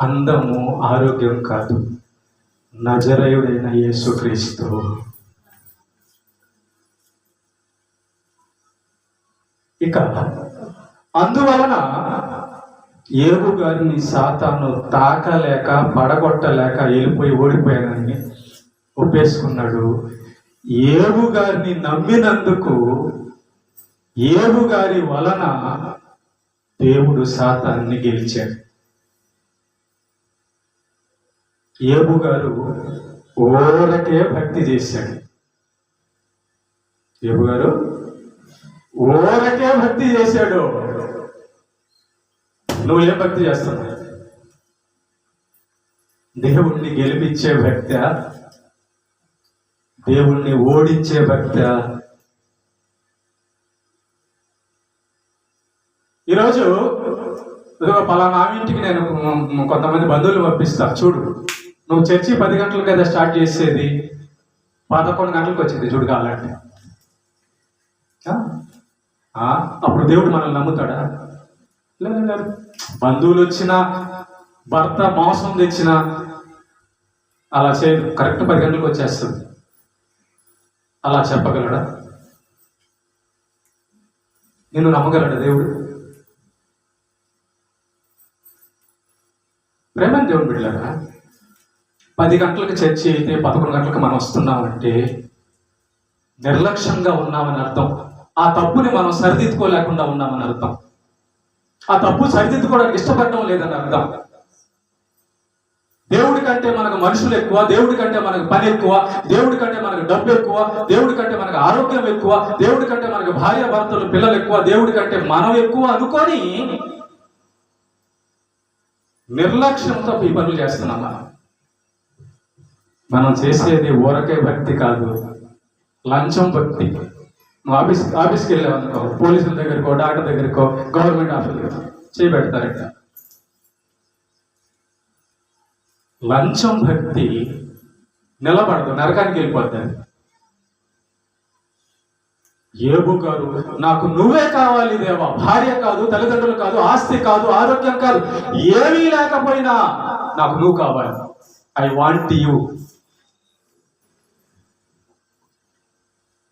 అందము, ఆరోగ్యం కాదు, నజరేయుడైన యేసుక్రీస్తు. ఇక అందువలన యోబు గారిని సాతాను తాకలేక పడగొట్టలేక ఓడిపోయానని ఒప్పేసుకున్నాడు. ఏబు గారిని నమ్మినందుకు ఏబు గారి వలన దేవుడు సాతాన్ని గెలిచాడు. ఏబు గారు ఊరకే భక్తి చేశాడు. ఏబు గారు ఊరకే భక్తి చేశాడు. నువ్వు ఏం భక్తి చేస్తున్నావు? దేవుణ్ణి గెలిపించే భక్త, దేవుణ్ణి ఓడించే భక్త? ఈరోజు పలానా ఇంటికి నేను కొంతమంది బంధువులు పంపిస్తా, చూడు నువ్వు చర్చి 10 గంటలకు కదా స్టార్ట్ చేసేది, 11 గంటలకు వచ్చింది చూడు కావాలంటే. అప్పుడు దేవుడు మనల్ని నమ్ముతాడా? లేదు. బంధువులు వచ్చినా, భర్త మోసం తెచ్చినా అలా చేయదు. కరెక్ట్ 10 గంటలకు వచ్చేస్తుంది. అలా చెప్పగలడా? నిన్ను నమ్మగలడా దేవుడు? ప్రేమ దేవుని బిడ్డలారా, 10 గంటలకు చర్చి అయితే 11 గంటలకు మనం వస్తున్నామంటే నిర్లక్ష్యంగా ఉన్నామని అర్థం. ఆ తప్పుని మనం సరిదిద్దుకోలేకుండా ఉన్నామని అర్థం. ఆ తప్పు సరిదిద్దుకోవడానికి ఇష్టపడడం లేదని అర్థం. దేవుడి కంటే మనకు మనుషులు ఎక్కువ, దేవుడి కంటే మనకు పని ఎక్కువ, దేవుడి కంటే మనకు డబ్బు ఎక్కువ, దేవుడి కంటే మనకు ఆరోగ్యం ఎక్కువ, దేవుడి కంటే మనకు భార్య భర్తలు పిల్లలు ఎక్కువ, దేవుడి కంటే మనం ఎక్కువ అనుకొని నిర్లక్ష్యంతో ఈ పనులు చేస్తున్నాం. మనం చేసేది ఊరకే భక్తి కాదు, లంచం భక్తి. నువ్వు ఆఫీస్కి వెళ్ళావనుకో, పోలీసుల దగ్గరకో, డాక్టర్ దగ్గరకో, గవర్నమెంట్ ఆఫీస్ దగ్గర చేయబెడతారట. లంచం భక్తి నిలబడదు, నరకానికి వెళ్ళిపోతుంది. ఏబు గారు, నాకు నువ్వే కావాలి దేవా, భార్య కాదు, తల్లిదండ్రులు కాదు, ఆస్తి కాదు, ఆరోగ్యం కాదు, ఏమీ లేకపోయినా నాకు నువ్వు కావాలి, ఐ వాంట్ యూ.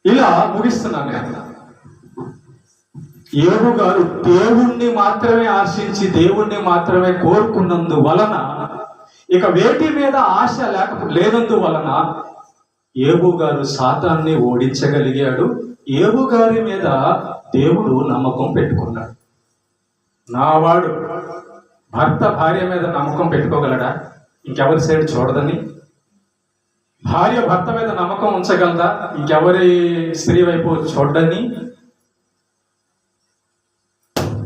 ఇలా ముగిస్తున్నాను నేను. ఏబు గారు దేవుణ్ణి మాత్రమే ఆశించి దేవుణ్ణి మాత్రమే కోరుకున్నందు వలన, ఇక వేటి మీద ఆశ లేనందు వలన ఏబు గారు సాతాన్ని ఓడించగలిగాడు. ఏబు గారి మీద దేవుడు నమ్మకం పెట్టుకున్నాడు. నావాడు భర్త భార్య మీద నమ్మకం పెట్టుకోగలడా? ఇంకెవరి సైడ్ చూడదని. భార్య భర్త మీద నమ్మకం ఉంచగలదా? ఇంకెవరి స్త్రీ వైపు చూడని.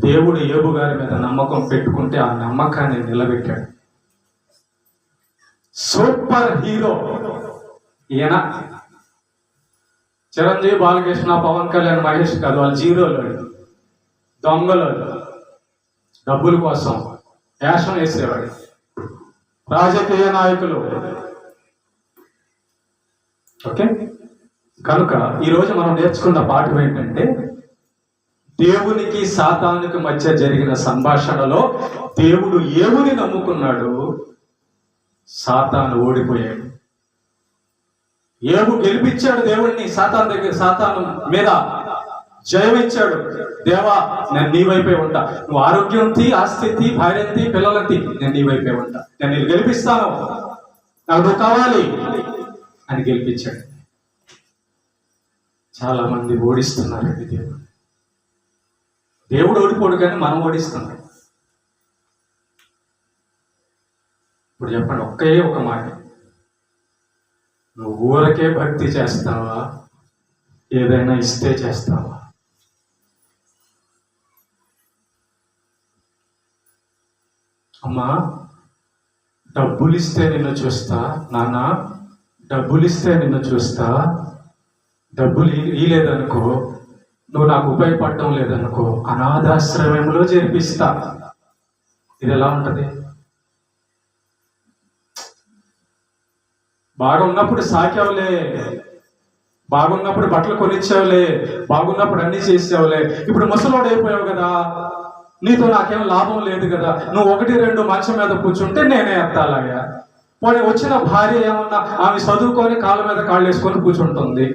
దేవుడు ఏబు గారి మీద నమ్మకం పెట్టుకుంటే ఆ నమ్మకాన్ని నిలబెట్టాడు. సూపర్ హీరో ఈయన. చిరంజీవి, బాలకృష్ణ, పవన్ కళ్యాణ్, మహేష్ కాదు, వాళ్ళు జీరోలు, దొంగలు, డబ్బుల కోసం వేషం వేసేవాడు. రాజకీయ నాయకులు. ఓకే, కనుక ఈరోజు మనం నేర్చుకున్న పాఠం ఏంటంటే, దేవునికి సాతానుకి మధ్య జరిగిన సంభాషణలో దేవుడు ఏబుని నమ్ముకున్నాడు, సాతాను ఓడిపోయాడు. ఏబు గెలిపించాడు దేవుడిని, సాతాను మీద జయమిచ్చాడు. దేవా, నేను నీ వైపే ఉంటా, నువ్వు ఆరోగ్యంతి, ఆస్తి, భార్యంతి, పిల్లలంతి, నేను నీ వైపే ఉంటా, నేను నీకు గెలిపిస్తాను, నాకు నువ్వు కావాలి అని గెలిపించాడు. చాలా మంది ఓడిస్తున్నారండి దేవుడు. దేవుడు ఓడిపోడు, కానీ మనం ఓడిస్తున్నాం. ఇప్పుడు చెప్పండి, ఒకే ఒక మాట, నువ్వు ఊరకే భక్తి చేస్తావా, ఏదైనా ఇస్తే చేస్తావా? అమ్మా, డబ్బులు ఇస్తే నిన్ను చూస్తా, నాన్న డబ్బులు ఇస్తే నిన్ను చూస్తా, డబ్బులు ఇలేదనుకో, నువ్వు నాకు ఉపయోగపడటం లేదనుకో, అనాథాశ్రమంలో చేర్పిస్తా. ఇది ఎలా ఉంటది? బాగున్నప్పుడు సాకావులే, బాగున్నప్పుడు బట్టలు కొనిచ్చావులే, బాగున్నప్పుడు అన్ని చేసావులే, ఇప్పుడు ముసలోడు అయిపోయావు కదా, నీతో నాకేం లాభం లేదు కదా, నువ్వు 1-2 మంచం మీద కూర్చుంటే నేనే ఎత్తాలయ్యా. పోనీ వచ్చిన భార్య ఏమన్నా, ఆమె చదువుకొని కాళ్ళ మీద కాళ్ళు వేసుకొని కూర్చుంటుంది,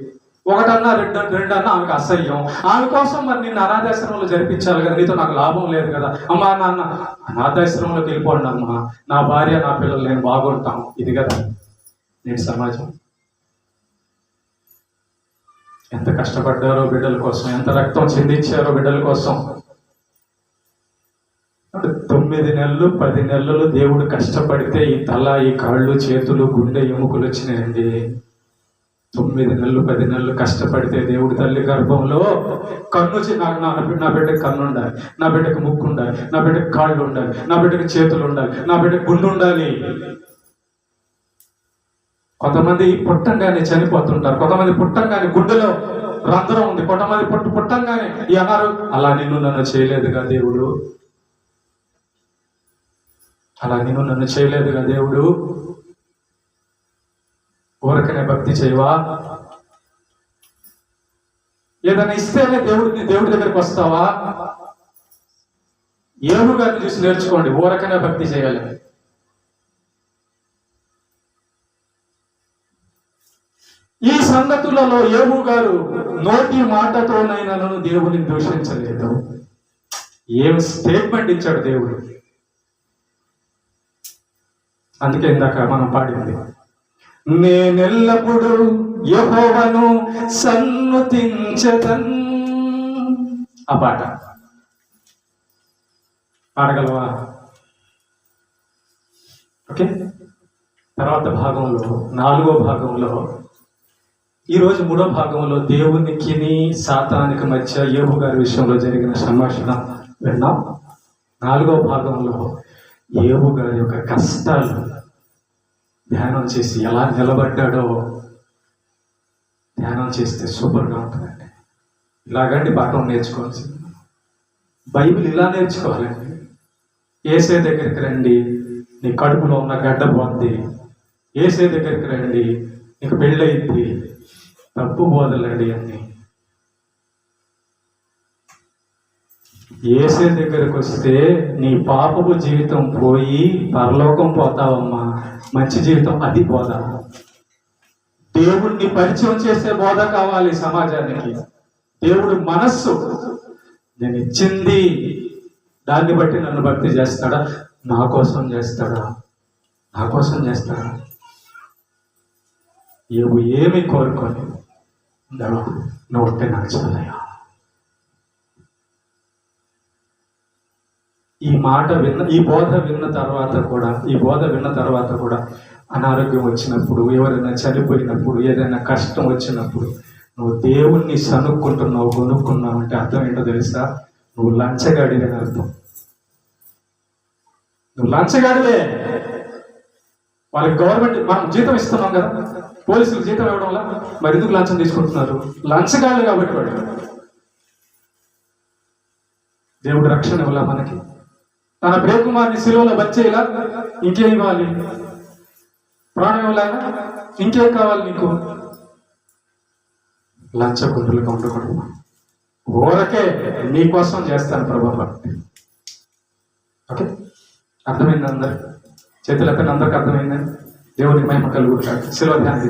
1-2 ఆమెకు అసహ్యం, ఆమె కోసం మరి నిన్ను అనాథాశ్రమంలో జరిపించాలి కదా, నీతో నాకు లాభం లేదు కదా. అమ్మా నాన్న అనాథాశ్రమంలోకి వెళ్ళిపోండి అమ్మా, నా భార్య నా పిల్లలు నేను బాగుంటాం. ఇది కదా నేటి సమాజం. ఎంత కష్టపడ్డారో బిడ్డల కోసం, ఎంత రక్తం చిందించారో బిడ్డల కోసం. అంటే 9 నెలలు 10 నెలలు దేవుడు కష్టపడితే ఈ తల, ఈ కాళ్ళు, చేతులు, గుండె, ఎముకలు వచ్చినాయండి. 9 నెలలు 10 నెలలు కష్టపడితే దేవుడి తల్లి గర్భంలో కన్ను నా బిడ్డకు కన్ను ఉండాలి, నా బిడ్డకు ముక్కు ఉండాలి, నా బిడ్డకు కాళ్ళు ఉండాలి, నా బిడ్డకు చేతులు ఉండాలి, నా బిడ్డకు గుండె ఉండాలి. కొంతమంది పుట్టంగానే చనిపోతుంటారు, కొంతమంది పుట్టంగానే గుండెలో రంధ్రం ఉంది, కొంతమంది పుట్టంగానే ఈ అన్నారు. అలా నిన్ను నన్ను చేయలేదుగా దేవుడు, అలా నిన్ను నన్ను చేయలేదుగా దేవుడు. ఊరకనే భక్తి చేయవా? ఏదైనా ఇస్తేనే దేవుడి దగ్గరికి వస్తావా? యోబు గారిని చూసి నేర్చుకోండి, ఊరకనే భక్తి చేయాలి. ఈ సంగతులలో యోబు గారు నోటి మాటతోనైనాను దేవుని దూషించలేదు. ఏం స్టేట్మెంట్ ఇచ్చాడు దేవుడు. అందుకే ఇందాక మనం పాడింది, నేనెల్లప్పుడు యెహోవాను సన్నుతించెదన్. ఆ పాట పాడగలవా? ఓకే. తర్వాత భాగంలో, 4వ భాగంలో, ఈరోజు 3వ భాగంలో దేవునికి సాతానికి మధ్య యోబు గారి విషయంలో జరిగిన సంభాషణ విన్నాం. 4వ భాగంలో యోబు గారి యొక్క కష్టాలు ధ్యానం చేసి ఎలా నిలబడ్డాడో ధ్యానం చేస్తే సూపర్గా ఉంటుందండి. ఇలాగంటి పాఠం నేర్చుకోవాల్సింది. బైబిల్ ఇలా నేర్చుకోవాలండి. యేసే దగ్గరికి రండి, నీ కడుపులో ఉన్న గడ్డ పోద్ది. యేసే దగ్గరికి రండి, నీకు పెళ్ళయింది. తప్పు బోధలండి అన్ని. యేసే దగ్గరకు వస్తే నీ పాపపు జీవితం పోయి పరలోకం పోతావమ్మా, మంచి జీవితం. అది బోధ. దేవుడిని పరిచయం చేసే బోధ కావాలి సమాజానికి. దేవుడు మనస్సు, నేను ఇచ్చింది దాన్ని బట్టి నన్ను భక్తి చేస్తాడా? నా కోసం చేస్తాడా? నా కోసం చేస్తాడా? ఏమి కోరుకొని నువ్వు ఉంటే నాకు చాలయ్యా. ఈ మాట ఈ బోధ విన్న తర్వాత కూడా అనారోగ్యం వచ్చినప్పుడు, ఎవరైనా చనిపోయినప్పుడు, ఏదైనా కష్టం వచ్చినప్పుడు నువ్వు దేవుణ్ణి సనుక్కుంటున్నావు, కొనుక్కున్నావు అంటే అర్థం ఏంటో తెలుసా? నువ్వు లంచగాడివే అని అర్థం. నువ్వు లంచగాడివే. వాళ్ళకి గవర్నమెంట్ మనం జీతం ఇస్తున్నాం కదా, పోలీసులకు జీతం ఇవ్వడం వల్ల మరి ఎందుకు లంచం తీసుకుంటున్నారు? లంచగాళ్ళు కాబట్టి వాడు. దేవుడు రక్షణ ఇవ్వాల మనకి. తన ప్రియకుమార్ని శిలువలో బచ్చేలా ఇంకేం ఇవ్వాలి? ప్రాణం ఇవ్వాలా? ఇంకేం కావాలి నీకు? లంచగుండులుగా ఉండకూడదు. ఊరకే నీకోసం చేస్తాను ప్రభావం. ఓకే, అర్థమైంది అందరు? చేతులెత్తని అందరికి అర్థమైందని దేవునికి మహిమ కలుగుతాడు. శిలువ ధ్యానం